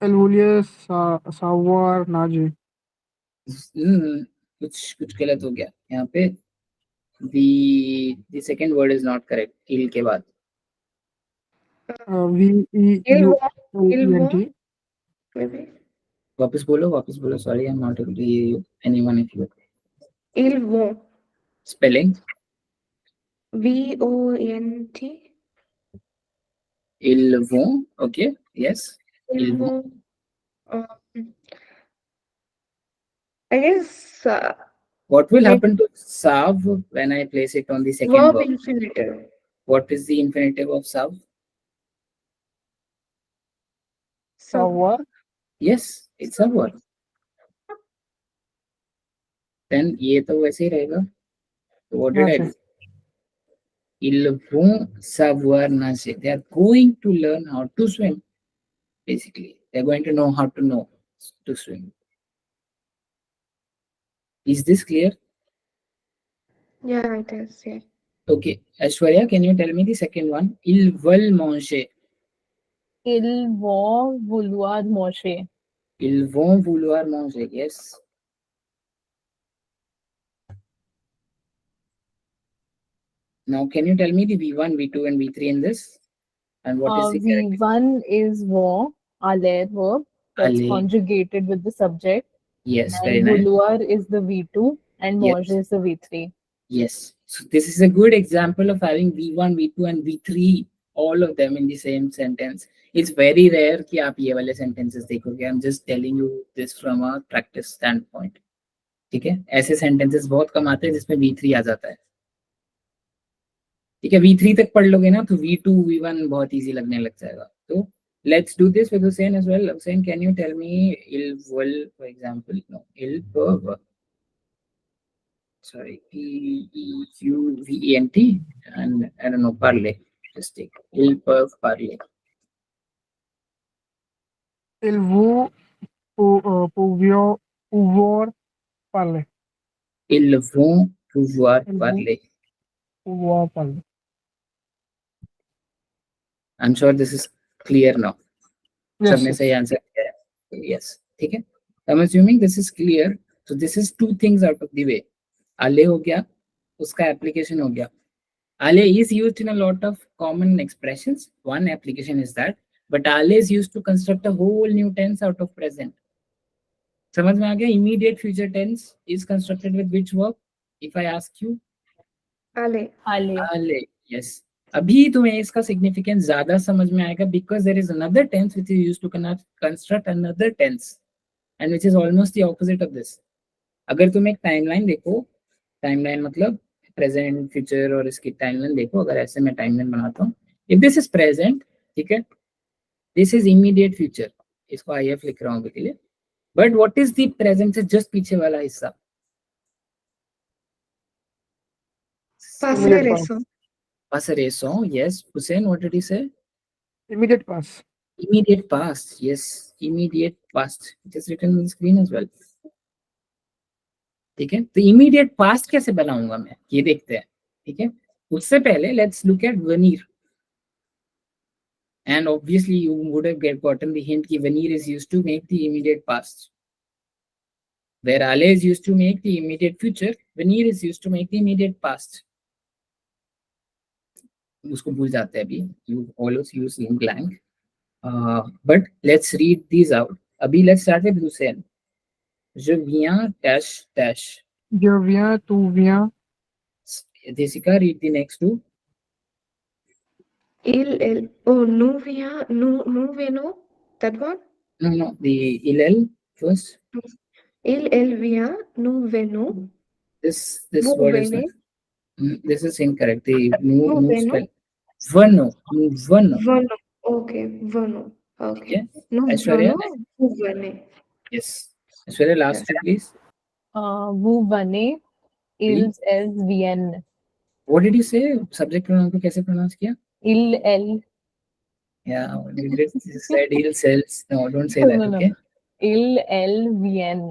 voulait savoir nager. कुछ गलत हो गया यहाँ पे. The second word is not correct. Il के बाद. VEUENT. Maybe. वापस बोलो. Sorry, I'm not able to hear you. Anyone if you. Ils vont. Spelling. VONT. Ils vont. Okay. Yes. Ils Ils vont. vont. I guess What will like- happen to savent when I place it on the second verb verb? infinitive. What is the infinitive of savent? Savoir. Yes, it's a verb. Then ये तो वैसे ही रहेगा. So what did I do? Ils vont savoir nager. They are going to learn how to swim. Basically, they're going to know how to swim. Is this clear? Yeah, it is. Yeah. Okay, Aishwarya, can you tell me the second one? Ils veulent manger. Ils vont vouloir manger. Ils vont vouloir manger. Yes. Now, can you tell me the V1, V2, and V3 in this? And what is the correct? V1 is vont, aller verb, that's Aller. conjugated with the subject. Yes, very And nice. vouloir is the V2 and Yes. manger is the V3. Yes. So this is a good example of having V1, V2, and V3, all of them in the same sentence. It's very rare कि आप ये वाले sentences देखोगे. I'm just telling you this from a practice standpoint. ठीक है? ऐसे sentences बहुत कम आते हैं जिसमें V3 आ जाता है. ठीक है, V3 तक पढ़ लोगे ना तो V2, V1 बहुत easy लगने लग जाएगा. तो let's do this with Hussein as well. Hussein, can you tell me il veut, for example? No, il peuvent. Sorry, PEUVENT, and I don't know, parler. Just take ils peuvent parler. Ils vont pouvoir parler. Ils vont pouvoir Ils vont- parler. Pouvoir parler. I'm sure this is clear now. Yes. सबने सही answer किया है. Yes, ठीक है. I'm assuming this is clear. So this is two things out of the way. Ale हो गया, उसका application हो गया. Ale is used in a lot of common expressions. One application is that, but ale is used to construct a whole new tense out of present. समझ में आ गया? Immediate future tense is constructed with which verb? If I ask you, Aller. Aller. ale. Yes. अभी तुम्हें इसका significance ज्यादा समझ में आएगा because there is another tense which is used to construct another tense and which is almost the opposite of this. अगर तुम एक timeline देखो, timeline मतलब present, future और इसकी timeline देखो, अगर ऐसे मैं timeline बनाता हूँ, if this is present, ठीक है, this is immediate future, इसको IF लिख रहा हूँ अभी के लिए, but what is the present से just पीछे वाला हिस्सा? Passé récent. Passé récent, yes. Hussein, what did he say? Immediate past. Immediate past, yes. Immediate past. It is written on the screen as well. ठीक है, तो immediate past कैसे बनाऊंगा मैं, ये देखते हैं. ठीक है, उससे पहले let's look at veneer. And obviously you would have gotten the hint कि veneer is used to make the immediate past. Where ale is used to make the immediate future, veneer is used to make the immediate past. उसको भूल जाते हैं अभी. You always use ink blank. But let's read these out. अभी let's start with Hussein. Je viens dash dash. Je viens, tu viens. Desika, read the next two. Oh, nous venons. That one? No, the il first. Il vient, nous venons. This Vous word is venez. this is incorrect. The no Vous venez. spell. Vano. Venons. Okay, Vano. ठीक Okay. है No, Aishwarya Vano, Vane. Yes Aishwarya last Yes. Two please वो बने इल्स एल्स वीएन what did you say subject pronoun को कैसे pronounce किया इल एल yeah you did said ill cells no don't say that no no okay इल एल वीएन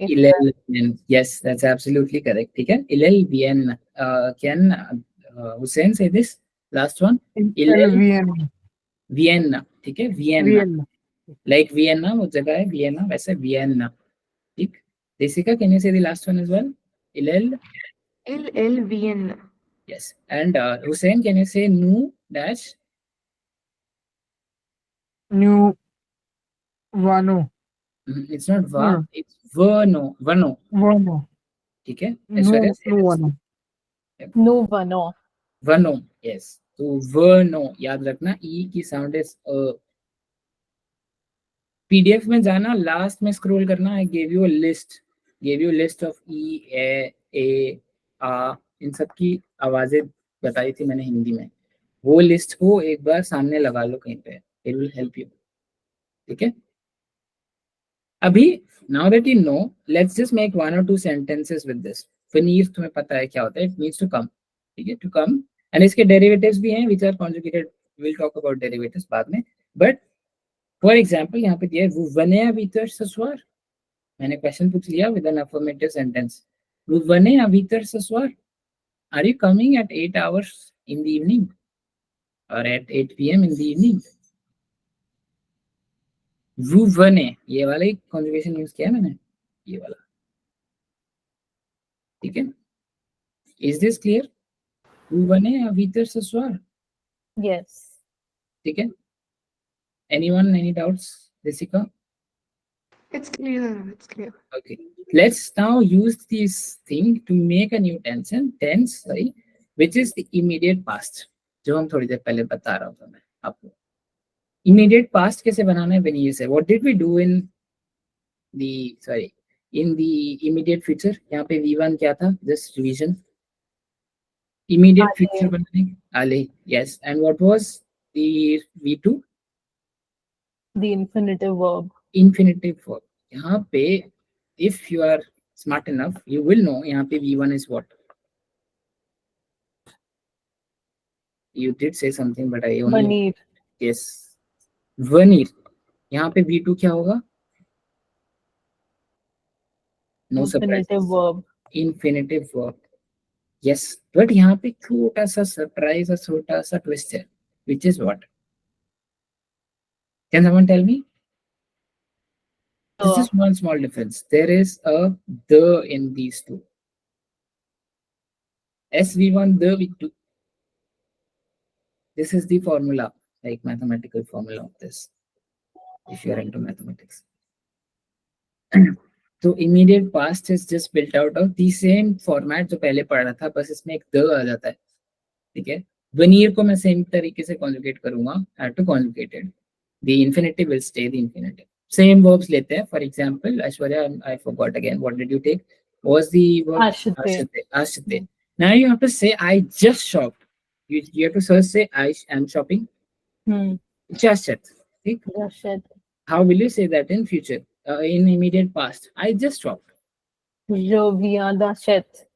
Illelvien. Yes, that's absolutely correct. ठीक है Illelvien. Can Hussein say this last one? LVN. Vienna. ठीक है Vienna. VN. Like Vienna वो जगह है Vienna वैसे Vienna. ठीक. Desika, can you say the last one as well? Illel. LLVN. Yes. And Hussein, can you say nu dash? New Vano. It's not va. No. It's verno. Vano. Vano. ठीक है No, Aishwarya say no this. Vano. No बनो वनो yes तो वर्नो याद रखना ई की sound is PDF में जाना लास्ट में स्क्रॉल करना I gave you a list of E A आ इन सब की आवाजें बताई थी मैंने हिंदी में वो लिस्ट को एक बार सामने लगा लो कहीं पे इट विल हेल्प यू ठीक है अभी now that you know let's just make one और two sentences with this paneer तुम्हें पता है क्या होता है इट मींस टू कम ठीक है टू कम एंड इसके डेरिवेटिव्स भी हैं which are conjugated will talk about derivatives बाद में बट फॉर एग्जांपल यहाँ पे दिया है वो वने भीतर ससुर मैंने क्वेश्चन पूछ लिया विद एन अफर्मेटिव सेंटेंस वो वने भीतर ससुर are you coming at 8 hours in the evening or at 8 p.m. in the evening वो वने ये वाला ही कॉन्जुगेशन यूज किया है मैंने ये वाला ठीक है इज दिस क्लियर वो वने भीतर ससुर यस ठीक है anyone any doubts Jessica It's clear. It's clear. okay let's now use this thing to make a new tense sorry which is the immediate past जो हम थोड़ी देर पहले बता रहा था मैं आपको immediate past कैसे बनाना है when you say what did we do in the immediate future यहाँ पे v1 क्या था just revision immediate आले। future बनाने आले yes and what was the v2 the infinitive verb infinitive verb यहाँ पे if you are smart enough you will know यहाँ पे v1 is what you did say something but I only paneer yes veneer यहाँ पे v2 क्या होगा no surprise infinitive verb infinitive verb yes but यहाँ पे छोटा सा surprise और छोटा सा twist है which is what can someone tell me there's just one small difference there is a the in these two SV1 the v2 this is the formula like mathematical formula of this if you are into mathematics तो immediate past is just built out of the same format जो पहले पढ़ा था बस इसमें एक the आ जाता है ठीक है veneer को मैं सेम तरीके से conjugate करूंगा have to conjugate it the infinitive will stay the infinitive same verbs लेते हैं for example Aishwarya I forgot again what did you take was the verb आश्रिते ashite now you have to say I just shopped you have to first say I am shopping just ठीक रशद how will you say that in future in immediate past I just shopped जोविया दशत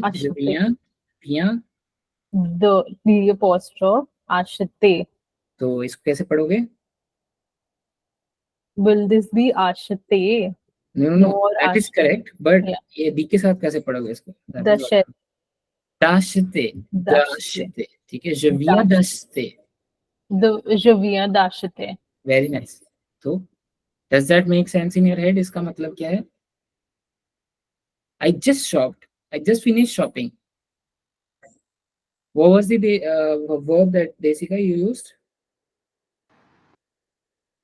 Ashite. पिया the apostrophe आश्रिते तो इसको कैसे पढ़ोगे will this be आश्रिते no और that is आश्रित correct but Yeah. ये दी के साथ कैसे पढ़ोगे इसको दशत दाशते दाशते दाशते ठीक है जविया दाशते द जोविया दाशते वेरी नाइस तो does that make sense in your head इसका मतलब क्या है I just shopped I just finished shopping what was the verb that Desika you used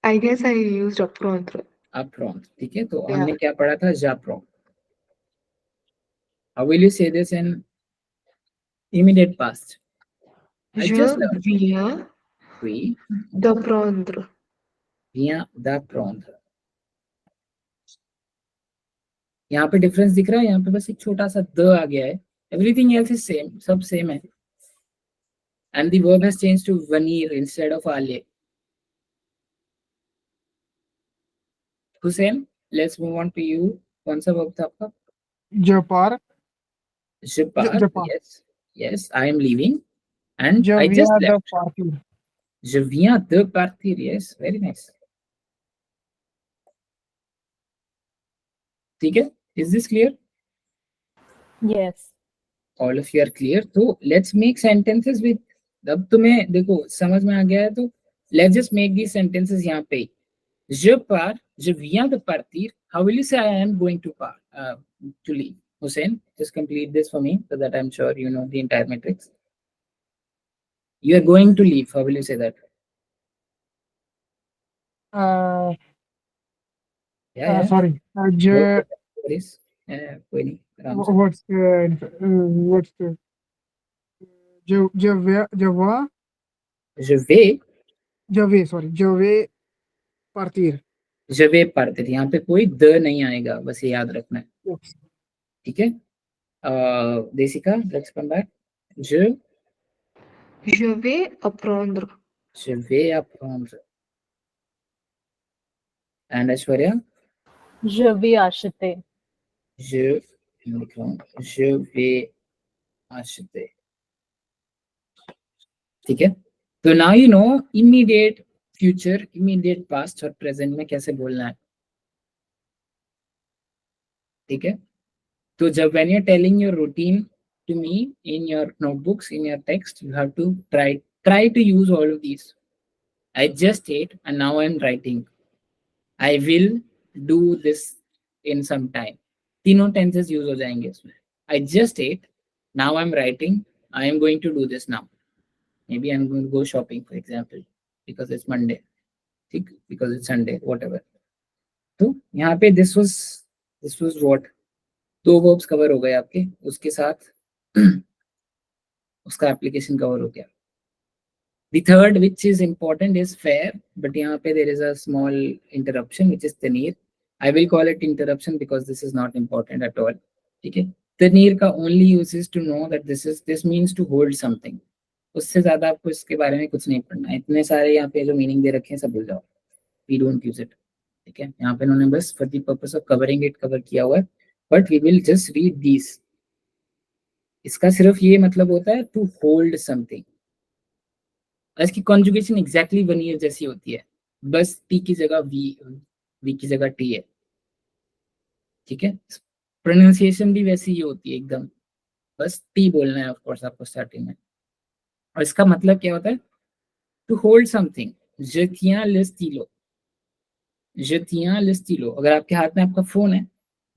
I guess I used upfront. upfront ठीक है तो Yeah. हमने क्या पढ़ा था japron how will you say this in immediate past I just Je viens oui d'apprendre. viens d'apprendre यहाँ पे difference दिख रहा है यहाँ पे बस एक छोटा सा द आ गया है एवरीथिंग एल्स इज सेम सब सेम है and the verb has changed to venir instead of aller. Hussein, let's move on to you. कौन सा verb था आपका? Japar. Je pars. Japar. Yes, yes, I am leaving, and Je I just viens de left. partir. Je viens de partir. Yes, very nice. ठीक है? Is this clear? Yes. All of you are clear. तो let's make sentences with. अब तुम्हें देखो समझ में आ गया है तो let's just make these sentences यहाँ पे. Je pars. Je viens de partir. How will you say I am going to to leave? Hussein, just complete this for me so that I'm sure you know the entire matrix. You are going to leave. How will you say that? Yeah, yeah. Sorry. No Je. worries. Yeah, कोई नहीं, आराम से. What's the? Je vais. Je vais. Sorry. Je vais partir. Je vais partir. यहाँ पे कोई the नहीं आएगा, बस ये याद रखना है. Yes. ठीक है? Desika, let's come back. Je vais apprendre. Je vais apprendre. And Aishwarya? Je vais acheter. Je vais acheter. ठीक है? तो now you know immediate future, immediate past और present में कैसे बोलना है. ठीक है? तो जब when you're telling your routine to me in your notebooks, in your text, you have to try to use all of these. I just ate and now I'm writing. I will do this in some time. तीनों tenses use हो जाएंगे इसमें. I just ate. Now I'm writing. I am going to do this now. Maybe I'm going to go shopping, for example, because it's Monday. ठीक? Because it's Sunday, whatever. तो यहाँ पे this was what? 2 verbs cover हो गए आपके. उसके साथ उसका application cover हो गया. The third, which is important, is fair, but यहाँ पे there is a small interruption, which is tanir. I will call it interruption because this is not important at all. ठीक है? Tanir का only use is to know that this means to hold something. उससे ज़्यादा आपको इसके बारे में कुछ नहीं पढ़ना है. इतने सारे यहाँ पे जो meaning दे रखे हैं सब भूल जाओ. We don't use it. ठीक है? यहाँ पे उन्होंने बस for the purpose of covering it cover किया हुआ है. But we will just read these. इसका सिर्फ ये मतलब होता है to hold something. इसकी कॉन्जुगेशन एग्जैक्टली वनीर जैसी होती है, बस टी की जगह वी की जगह टी है. ठीक है? प्रोनाउंसिएशन भी वैसी ही होती है एकदम, बस टी बोलना है ऑफ कोर्स आपको स्टार्टिंग में. और इसका मतलब क्या होता है? To hold something. Je tiens le stylo. Je tiens le stylo. अगर आपके हाथ में आपका फोन है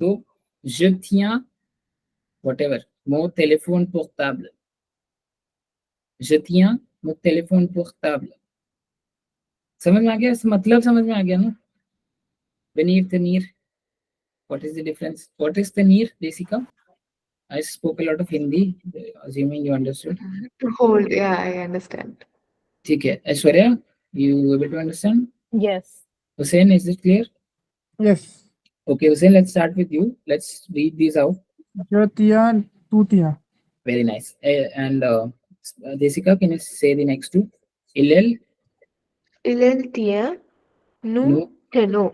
तो je tiens whatever mon téléphone portable. Je tiens mon téléphone portable. समझ में आ गया? मतलब समझ में आ गया ना? Veneer, tanir. What is the difference? What is tanir, Desika? I spoke a lot of Hindi, assuming you understood. To hold, yeah, I understand. ठीक है. Aishwarya, you able to understand? Yes. Hussein, is it clear? Yes. Okay, Hussein, let's start with you. Let's read these out. Je tiens, tu tiens. Very nice. And Desika, can you say the next two? Il tient, nous tenons.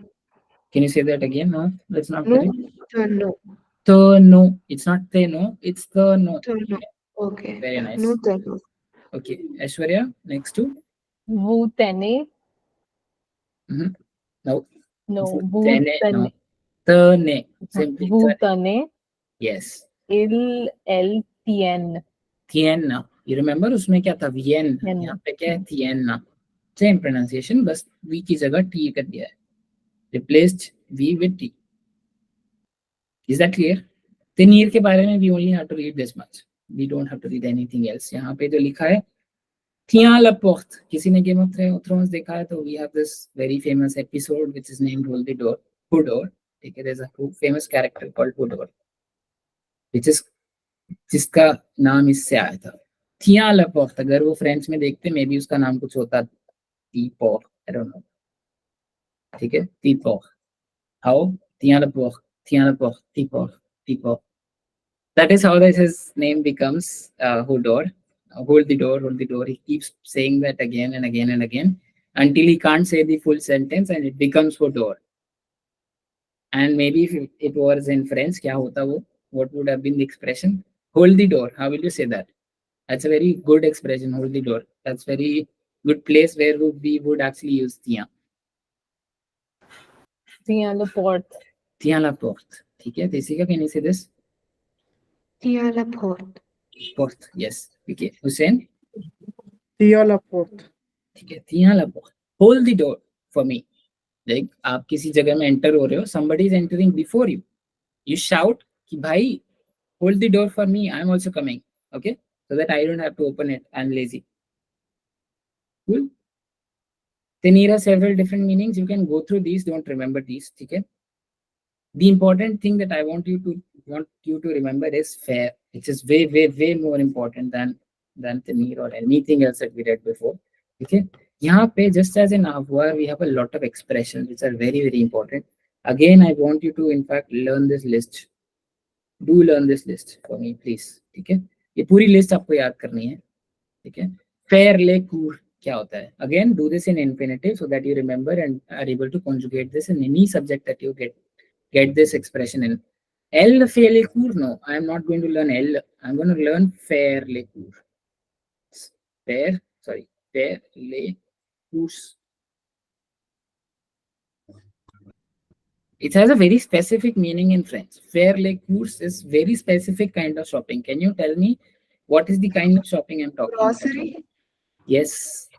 Can you say that again? No, that's not Nous correct. tenons. The no, it's not the no, it's the no. Tenons. Okay. Very nice. Nous tenons. Okay, Aishwarya, next two. Vous tenez. No. No. Vous Vous tenez, no. tenez. Tenez. Simply. Vous tenez. tenez. Yes. elles tiennent. Tienna. You remember उसमें क्या था? Vienna. Vienna. यहाँ पे क्या है? Tienna. Same pronunciation, बस V की जगह T कर दिया है. Replaced V with T. Is that clear? Tenir के बारे में we only have to read this much. We don't have to read anything else. यहाँ पे जो लिखा है Tient la porte. किसी ने Game of Thrones देखा है तो we have this very famous episode which is named Hold the Door. Hodor. ठीक है? There's a famous character called Hodor, which is जिसका नाम इससे आया था. Tient la porte. अगर वो फ्रेंच में देखते मे बी उसका नाम कुछ होता T-Port. I don't know. ठीक है? T-Port. How? Tient la porte. Tient la porte. T-Port. T-Port. That is how his name becomes Hodor. hold the door, hold the door. He keeps saying that again and again and again until he can't say the full sentence and it becomes for door. And maybe if it was in French, kya hota wo? What would have been the expression? Hold the door. How will you say that? That's a very good expression, hold the door. That's very good place where we would actually use tiens. Tiens la porte. Tiens la porte. ठीक है, Desika, can you say this? Tiens la porte. Porte, yes. Okay, Hussein? Tia la porte. ठीक है, tiens la porte. Hold the door for me. Like आप किसी जगह में enter हो रहे हो, somebody is entering before you. You shout कि भाई hold the door for me, I'm also coming. Okay, so that I don't have to open it. I'm lazy. Cool. There are several different meanings. You can go through these. Don't remember these. Okay. The important thing that I want you to remember is fair, which is way more important than tenir or anything else that we read before. Okay. यहाँ पे just as in avoir, we have a lot of expressions which are very important. Again, I want you to in fact learn this list. Do learn this list for me, please. ठीक है. ये पूरी list आपको याद करनी है. ठीक है. Faire les cours क्या होता है? Again, do this in infinitive so that you remember and are able to conjugate this in any subject that you get this expression in. Elle fait les cours? No, I am not going to learn elle. I'm going to learn faire les cours. Faire les cours. It has a very specific meaning in French. Faire les cours is very specific kind of shopping. Can you tell me what is the kind of shopping I'm talking about? Grocery. Yes.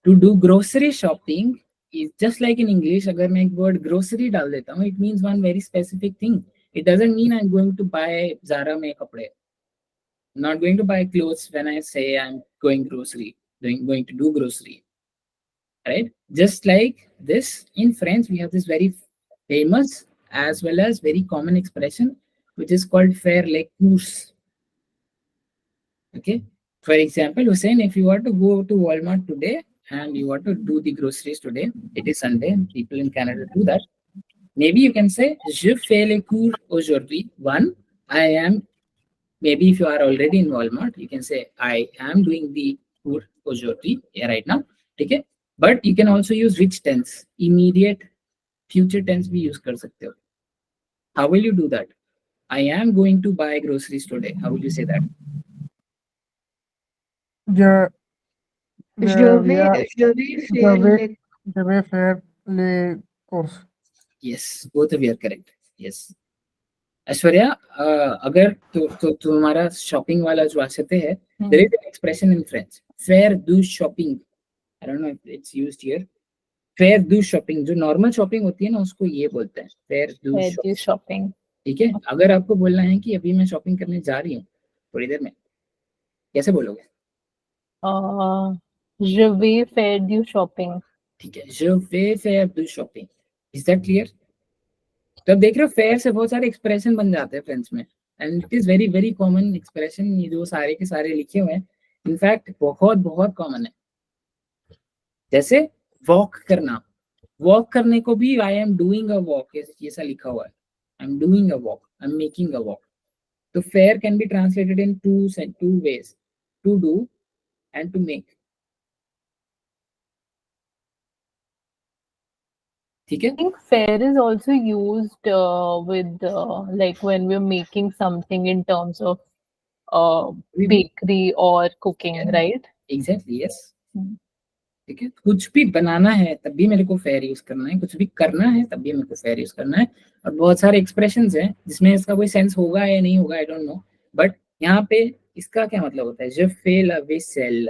To do grocery shopping is just like in English. अगर मैं एक word grocery डाल देता हूँ, it means one very specific thing. It doesn't mean I'm going to buy Zara में कपड़े. I'm not going to buy clothes when I say I'm going grocery, going to do grocery. Right? Just like this, in French, we have this very famous as well as very common expression, which is called faire les courses. Okay. For example, Hussein, if you were to go to Walmart today and you want to do the groceries today, it is Sunday, people in Canada do that. Maybe you can say, je fais les cours aujourd'hui. One, I am, maybe if you are already in Walmart, you can say, I am doing the cours aujourd'hui, right now. Okay? But you can also use which tense? Immediate, future tense we use kar sakte ho. How will you do that? I am going to buy groceries today. How will you say that? Je Je vais faire les courses. Yes, both of you are correct. Yes. Aishwarya, अगर तो तुम्हारा shopping वाला जो आते है, there is an expression in French. Faire du shopping. I don't know if it's used here. Faire du shopping. जो normal shopping होती है ना, उसको ये बोलते हैं. Faire du shopping. ठीक है. अगर आपको बोलना है कि अभी मैं shopping करने जा रही हूँ थोड़ी देर में, कैसे बोलोगे? Je vais faire du shopping. ठीक है. Je vais faire du shopping. Is that clear? तो अब देख रहे हो फेयर से बहुत सारे एक्सप्रेशन बन जाते हैं फ्रेंच में and it is very common expression. ये जो सारे के सारे लिखे हुए हैं इनफैक्ट बहुत कॉमन है. जैसे वॉक करना, वॉक करने को भी I am doing a walk ऐसा लिखा हुआ है. I am doing a walk, I am making a walk. तो फेयर can be translated in two ways, to do and to make. ठीक है. I think fair is also used with like when we're making something in terms of bakery or cooking, right? Exactly, yes. ठीक है. कुछ भी बनाना है तब भी मेरे को फेयर यूज करना है, कुछ भी करना है तब भी मेरे को फेयर यूज करना है. और बहुत सारे एक्सप्रेशंस हैं जिसमें इसका कोई सेंस होगा या नहीं होगा, आई डोंट नो. बट यहाँ पे इसका क्या मतलब होता है? je fais la vaisselle.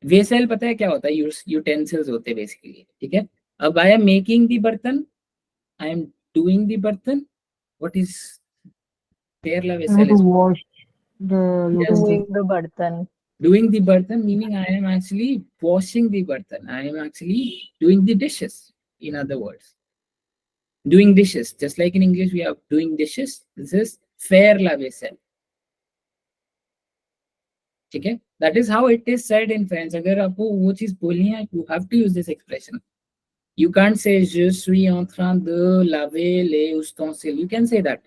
Vessel पता है क्या होता है? यूटेंसिल्स होते हैं बेसिकली. ठीक है. अब आई एम मेकिंग दी बर्तन, आई एम डूइंग दी बर्तन. व्हाट इज फेयर ला vessel? To wash the Doing the bartan. Doing the bartan meaning I am actually washing the bartan. I am actually doing the dishes. In other words, doing dishes. Just like in English we are doing dishes. This is faire la vaisselle. ठीक है. That is how it is said in French. अगर आपको वो चीज बोलनी है, you have to use this expression. You can't say je suis en train de laver les ustensiles. You can say that.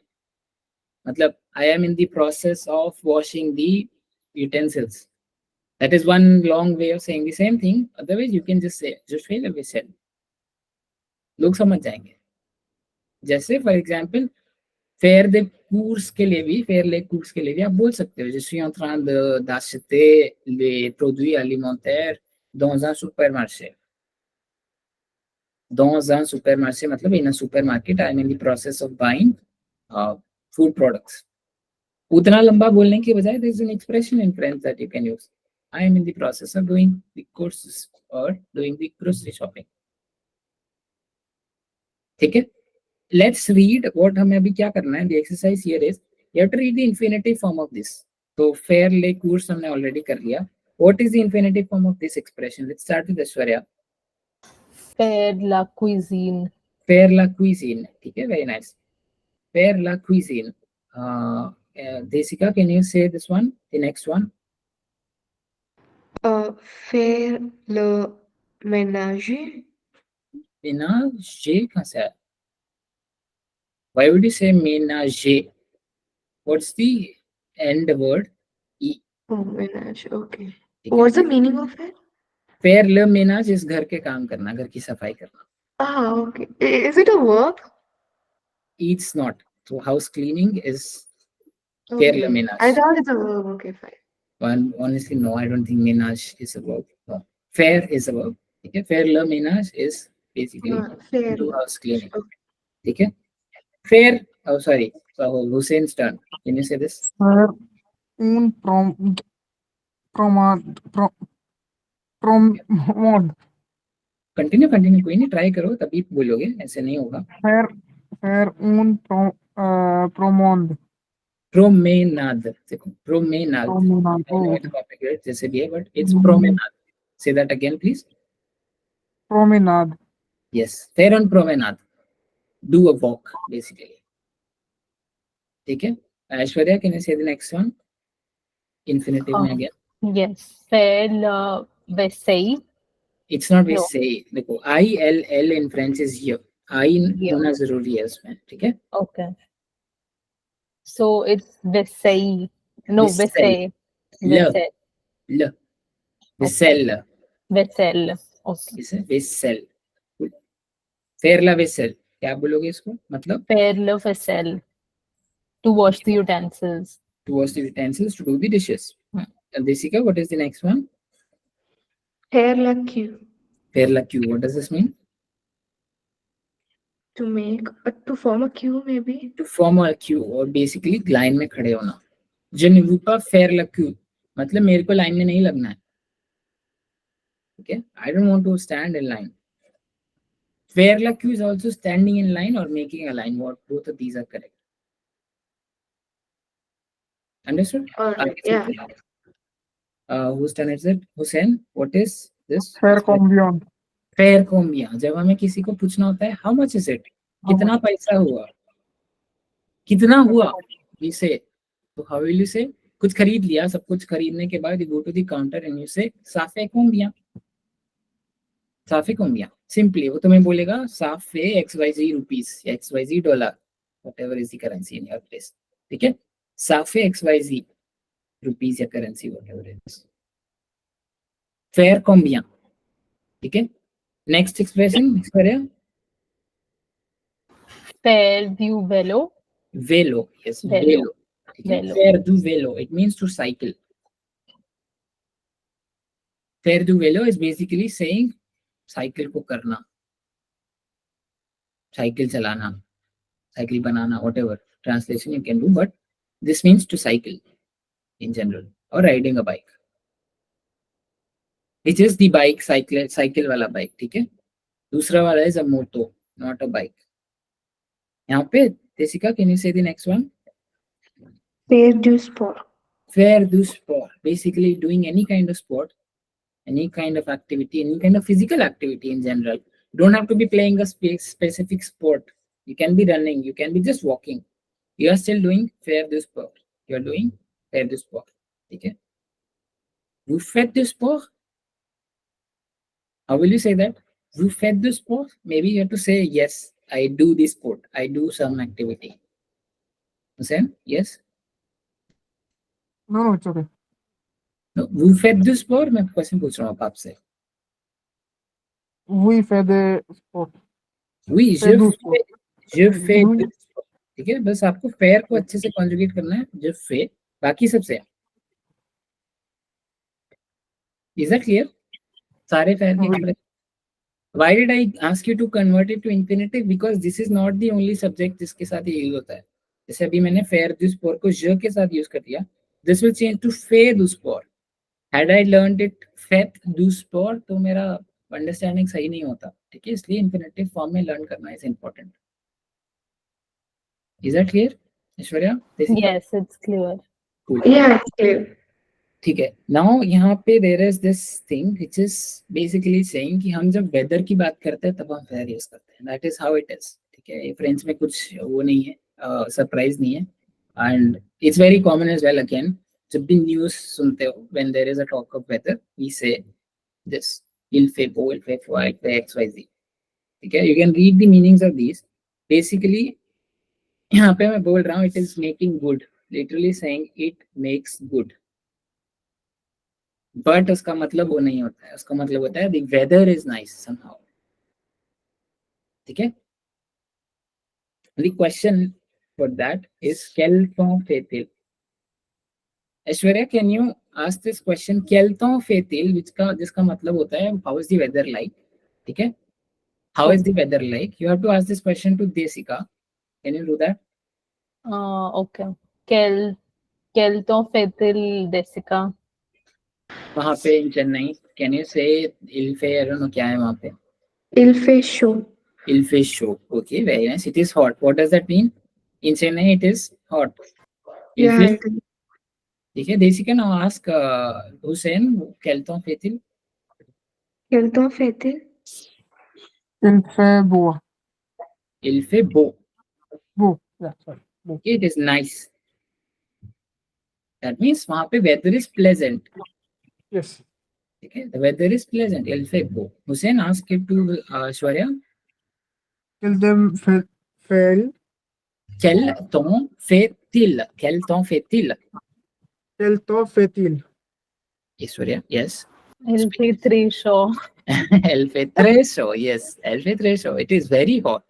matlab I am in the process of washing the utensils. That is one long way of saying the same thing. Otherwise, you can just say, just fail a whistle. लोग समझ जाएंगे. जैसे for example fair they cours के लिए भी, fair les cours के लिए भी आप बोल सकते हो, je suis en train d'acheter les produits alimentaires dans un supermarché. Dans un supermarché मतलब in a supermarket I am in the process of buying food products. उतना लंबा बोलने की बजाय there is an expression in French that you can use. I am in the process of doing the courses or doing the grocery shopping. ठीक है. Let's read what हमें अभी क्या करना है. The exercise here is you have to read the infinitive form of this. तो fair les cours हमने already कर लिया. What is the infinitive form of this expression? Let's start with Aishwarya. Faire la cuisine. Faire la cuisine. ठीक है, very nice. Faire la cuisine. Desika, can you say this one? The next one. Faire le ménage. Ménager कहाँ से आया? Why would you say ménager? What's the end word? E. Oh, ménage. Okay. ठीक है? What's the meaning of it? Faire le ménage is घर के काम करना, घर की सफाई करना. Ah, okay. Is it a verb? It's not. So house cleaning is faire le Okay. ménage. I thought it's a verb. Okay, fine. Honestly, no, I don't think ménage is a verb. No. Faire is a verb. Okay? Faire le ménage is basically Faire. do house cleaning. Okay. Okay? Fair. Oh, sorry. Hussein's turn. Can you say this? Faire un promenade. Continue कोई नहीं, try करो तभी बोलोगे, ऐसे नहीं होगा. Faire un promenade. Promenade. देखो promenade. I know it's complicated जैसे भी है, but it's promenade. Say that again, please. Promenade. Yes. Fair on promenade. Do a walk, basically. ठीक है. Aishwarya, can you say the next one? Infinitive में again. Yes. Faire la vaisselle. It's not we No. say. देखो ILL in French is here. I होना जरूरी है उसमें. ठीक है. Okay. So it's vaisselle. No, Vaisselle. vaisselle. Le. Vaisselle. Vaisselle. Okay. इसे vaisselle. Faire la vaisselle. क्या बोलोगे इसको? मतलब Faire la vaisselle. To wash the utensils. to wash the utensils, to do the dishes. And Desika, what is the next one? Faire la queue. Faire la queue. What does this mean? To form a queue, maybe. To form a queue or basically line में खड़े होना. Je ne veux pas faire la queue. मतलब मेरे को line में नहीं लगना है. Okay? I don't want to stand in line. Faire la queue is also standing in line or making a line. Both of these are correct. Understood? Yeah. Whose turn is it? Hussein, what is this? Faire combien. Fair combien. जब हमें किसी को पूछना होता है how much is it? कितना पैसा हुआ? कितना हुआ? We say. So how will you say? कुछ खरीद लिया, सब कुछ खरीदने के बाद you go to the counter and you say ça fait combien? Ça fait combien? Simply वो तुम्हें बोलेगा ça fait XYZ rupees या XYZ dollar, whatever is the currency in your place. ठीक है? Ça fait XYZ rupees या currency whatever it is. Faire combien? ठीक है? Next expression, Aishwarya. Faire du vélo. Vélo, yes, Vélo. vélo. Okay. Vélo. Faire du vélo, it means to cycle. Faire du vélo is basically saying cycle को करना, cycle चलाना, cycle banana, whatever translation you can do, but this means to cycle in general or riding a bike. It is the bike, cycle वाला bike, ठीक है? दूसरा वाला is a moto, not a bike. यहाँ पे Desika, can you say the next one? Faire du sport. Faire du sport, basically doing any kind of sport, any kind of activity, any kind of physical activity in general. You don't have to be playing a specific sport. You can be running, you can be just walking. You are still doing faire du sport. You are doing faire du sport. Okay? Vous faites du sport? How will you say that? Vous faites du sport? Maybe you have to say, yes, I do this sport. I do some activity. Hussein, yes? No, it's okay. No, who fed the spore? मैं question पूछ रहा हूँ आपसे. We fed the sport. Oui, Fed the sport. je fais We- the sport. ठीक है, बस आपको fair को अच्छे से कॉन्जुगेट करना है. je fais, बाकी सबसे. Is that clear? सारे फेयर के कपड़े. Why did I ask you to convert it to infinitive? Because this is not the only subject जिसके साथ ये यूज होता है. जैसे अभी मैंने फेयर दु स्पोर को je के साथ यूज कर दिया. This will change to फे दु spore. Had I learned it faith दु स्पोर तो मेरा अंडरस्टैंडिंग सही नहीं होता. ठीक है, इसलिए infinitive फॉर्म में लर्न करना is important. Is that clear, Aishwarya? Desika? Yes, it's clear. Cool. Yeah, it's clear. ठीक है. नाउ यहाँ पे there is this thing which is basically saying कि हम जब वेदर की बात करते हैं तब हम फेयर यूज करते हैं. That is how it is. ठीक है, फ्रेंच में कुछ वो नहीं है, सरप्राइज नहीं है. And it's very common as well. Again, जब भी न्यूज़ सुनते हो when there is a talk of weather we say this il fait beau, il fait froid, il fait XYZ. ठीक है, you can read the meanings of these. Basically यहाँ पे मैं बोल रहा हूँ it is making good, literally saying it makes good. But उसका मतलब वो नहीं होता है. उसका मतलब होता है the weather is nice somehow. ठीक है. The question for that is quel temps fait-il? Aishwarya, can you ask this question quel temps fait-il, जिसका मतलब होता है how is the weather like. ठीक है, how is the weather like. You have to ask this question to Jessica. Can you do that? Okay. Quel temps fait-il, Jessica? वहां पे in Chennai can you say il fait, I don't know क्या है वहां पे. Il fait chaud. Il fait chaud. Okay, very nice. It is hot. What does that mean? In Chennai it is hot. Il Yeah, fait. it is. ठीक है, देसिका, now ask Hussein, quel temps fait-il? Quel temps fait-il? Il fait beau. Il fait beau. Beau. Yeah, sorry. Beau. It is nice. That means वहाँ पे weather is pleasant. Yes. ठीक है, the weather is pleasant. Il fait beau. Hussein, ask it to Shwarya. Till them fell. Quel temps fait-il? Quel temps fait-il? Quel temps fait-il? Yes, Shwarya. Yes. Il fait très chaud. Elle fait très chaud. Yes, elle fait très chaud. It is very hot.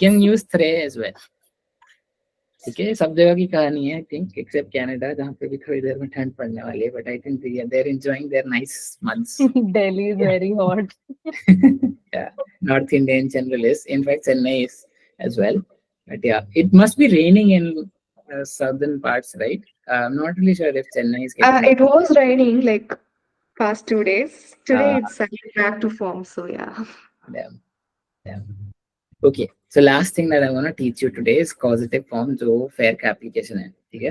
Can use très as well. ठीक है, सब जगह की कहानी है I think accept Canada जहाँ पे भी थोड़ी देर में ठंड पड़ने वाली है. But I think they are enjoying their nice months. Delhi is very hot. Yeah, North India in general is. In fact, Chennai is as well. But yeah, it must be raining in southern parts, right? I'm not really sure if Chennai is getting. It was raining like past 2 days. Today Ah. it's back to form, so yeah. Damn. Okay, so last thing that I want to teach you today is causative form, जो fair का application है. ठीक है,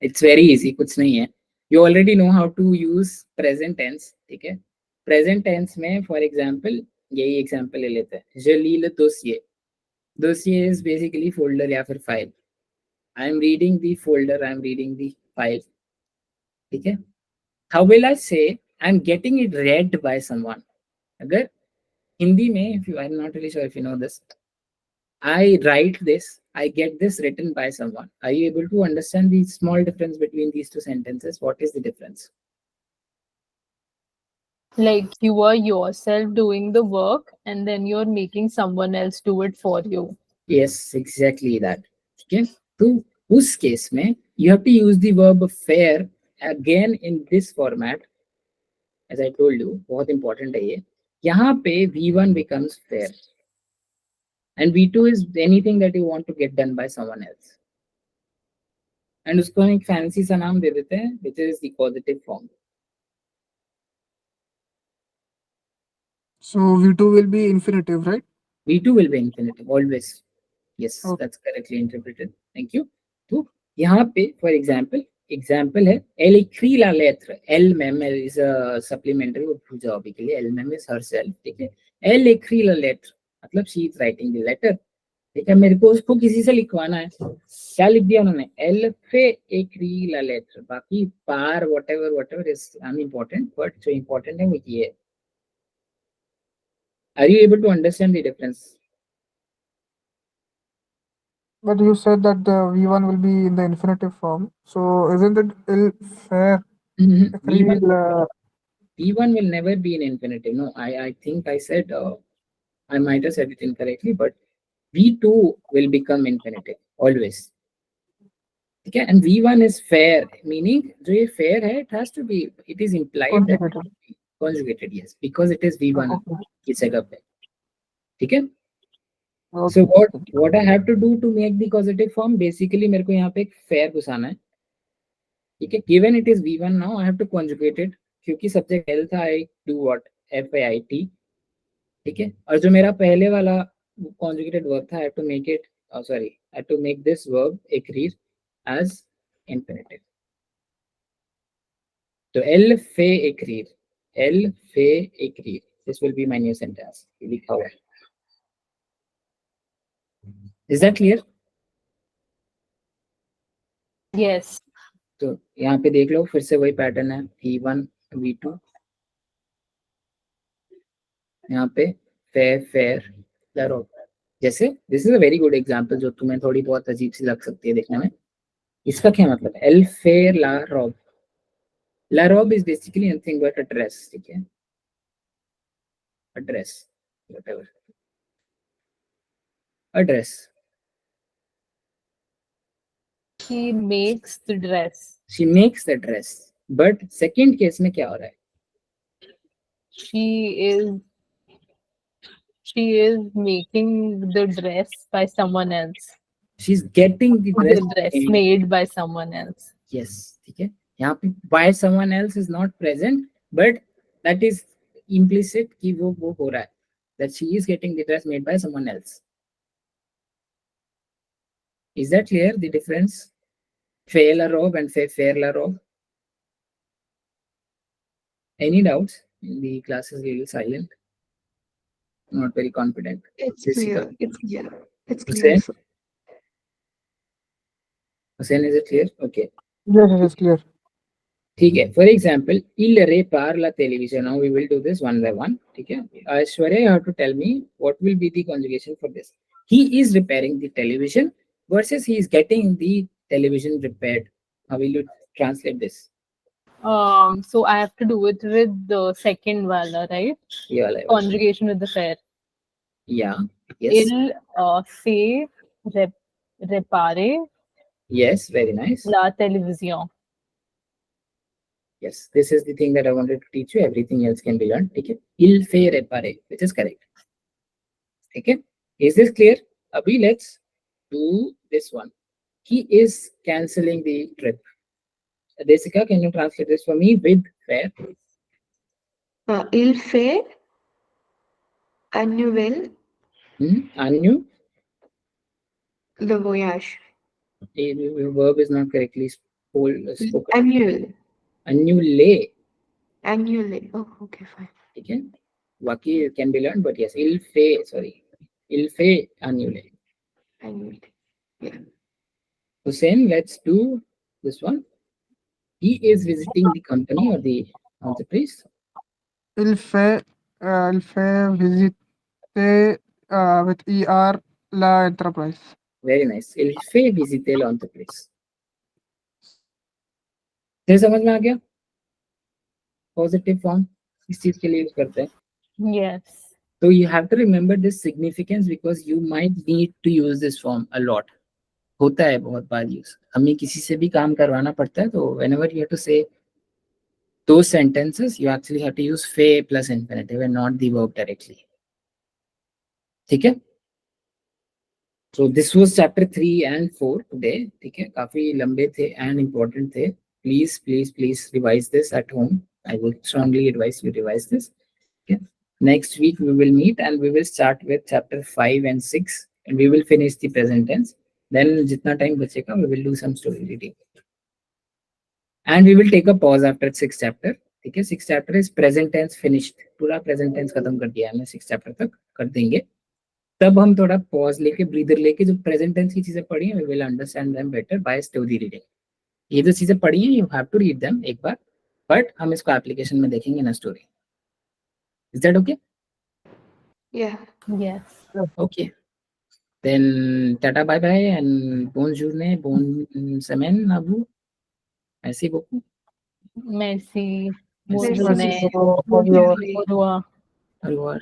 it's very easy, कुछ नहीं है. You already know how to use present tense. ठीक है, present tense में for example यही example ले लेते हैं. Je lis le dossier. Dossier is basically folder या फिर file. I am reading the folder, I am reading the file. ठीक है, how will I say I am getting it read by someone? अगर हिंदी में, if you, I'm not really sure if you know this, I write this, I get this written by someone. Are you able to understand the small difference between these two sentences? What is the difference? Like you are yourself doing the work and then you're making someone else do it for you. Yes, exactly that. Okay, तो उस case में you have to use the verb fair again in this format. As I told you, बहुत important है ये. यहाँ पे V1 becomes fair and V2 is anything that you want to get done by someone else. And उसको हम एक fancy सा नाम दे देते हैं, which is the causative form. So V2 will be infinitive, right? V2 will be infinitive always. Yes, Okay. that's correctly interpreted. Thank you. तो यहाँ पे for example है elle écrit la lettre. Elle même is a supplementary, वो भूल जाओ अभी के लिए. Elle même is herself. ठीक है, elle écrit la lettre मतलब she is writing the letter. ठीक है, मेरे को उसको किसी से लिखवाना है. क्या लिख दिया उन्होंने? Elle fait écrit la lettre. बाकी par whatever is unimportant, but जो important है वो ये है. Are you able to understand the difference? But you said that the V1 will be in the infinitive form. So isn't it ill fair? V1 Agreed, V1 will never be in infinitive. No, I think I said I might have said it incorrectly, but V2 will become infinitive always. Okay, and V1 is fair, meaning जो ये fair है, it has to be, it is implied that it conjugated. should be conjugated, yes, because it is V1 Okay. की जगह पे. ठीक है? Okay. So what I have to do to make the causative form, basically मेरे को यहाँ पे एक fair घुसाना है. ठीक है? Given it is V1 now, I have to conjugate it. क्योंकि subject L था, I do what? FAIT. ठीक है? और जो मेरा पहले वाला conjugated verb था, I have to make it, I have to make this verb ekrir as infinitive. So L fe ekrir. L fe ekrir. This will be my new sentence. लिखा हुआ है. Is that clear? Yes. तो यहाँ पे देख लो, फिर से वही पैटर्न है. V1 V2 यहाँ पे fair लरो. जैसे this is a very good example जो तुम्हें थोड़ी बहुत अजीब सी लग सकती है देखने में. इसका क्या मतलब है? एल फेर ला रॉब. ला रॉब is basically nothing but a dress. ठीक है? A dress, whatever, a dress. She makes the dress. She makes the dress. But second case में क्या हो रहा है? She is making the dress by someone else. She is getting the dress. The dress made by someone else. Yes. ठीक है? यहाँ पे by someone else is not present, but that is implicit कि वो हो रहा है, that she is getting the dress made by someone else. Is that clear, the difference? Fair la robe and fair la robe. Any doubts? The class is really silent. Not very confident. It's Jessica? clear. It's clear. It's clear. Hussein? sir. Hussein, is it clear? Okay. Yes, it is clear. ठीक है. For example, il repar la television. Now we will do this one by one. ठीक है? Aishwarya, you have to tell me what will be the conjugation for this. He is repairing the television versus he is getting the television repaired. How will you translate this? So I have to do it with the second wala, right? Yeah, like, Conjugation with the fair. yeah. Yes. Il fait réparer Yes. Very nice. la télévision. Yes. This is the thing that I wanted to teach you. Everything else can be learned. Okay. Il fait réparer, which is correct. Okay. Is this clear? Abhi, let's do this one. He is cancelling the trip. Desika, can you translate this for me with fair? Il fait annuel Anu, le voyage. the verb is not correctly spoken. Annuel. Annule. Annually. Oh, okay, fine. Okay. Waki can be learned, but yes, il fait annule. Annually. Yeah. Hussein, let's do this one. He is visiting the company or the enterprise. Il fait visiter with ER la enterprise. Very nice. Il fait visiter l'entreprise. ये समझ में आ गया? Positive form इस चीज के लिए use करते हैं. Yes. So you have to remember this significance because you might need to use this form a lot. होता है बहुत बार यूज. हमें किसी से भी काम करवाना पड़ता है तो whenever you have to say those sentences, you actually have to use fe plus infinitive and not the verb directly. ठीक है? So this was chapter 3 and 4 today. ठीक है? काफी लंबे थे and important थे. Please revise this at home. I would strongly advise you revise this. Okay. Next week we will meet and we will start with chapter 5 and 6 and we will finish the present tense. Then jitna time bachega we will do some story reading. And we will take a pause after 6th chapter. ठीक है? 6th chapter is present tense finished. पूरा present tense खत्म कर दिया हमने 6th chapter तक कर देंगे. तब हम थोड़ा pause लेके breather लेके जो present tense की चीजें पढ़ी हैं we will understand them better by story reading. ये जो चीजें पढ़ी हैं you have to read them एक बार, but हम इसको application में देखेंगे ना story. Is that okay? Yeah. Yes. Okay. Then tata bye bye and bonne journée, bonne semaine à vous. Merci beaucoup. Merci. Merci. Bonne journée. Merci. Au revoir. Au revoir.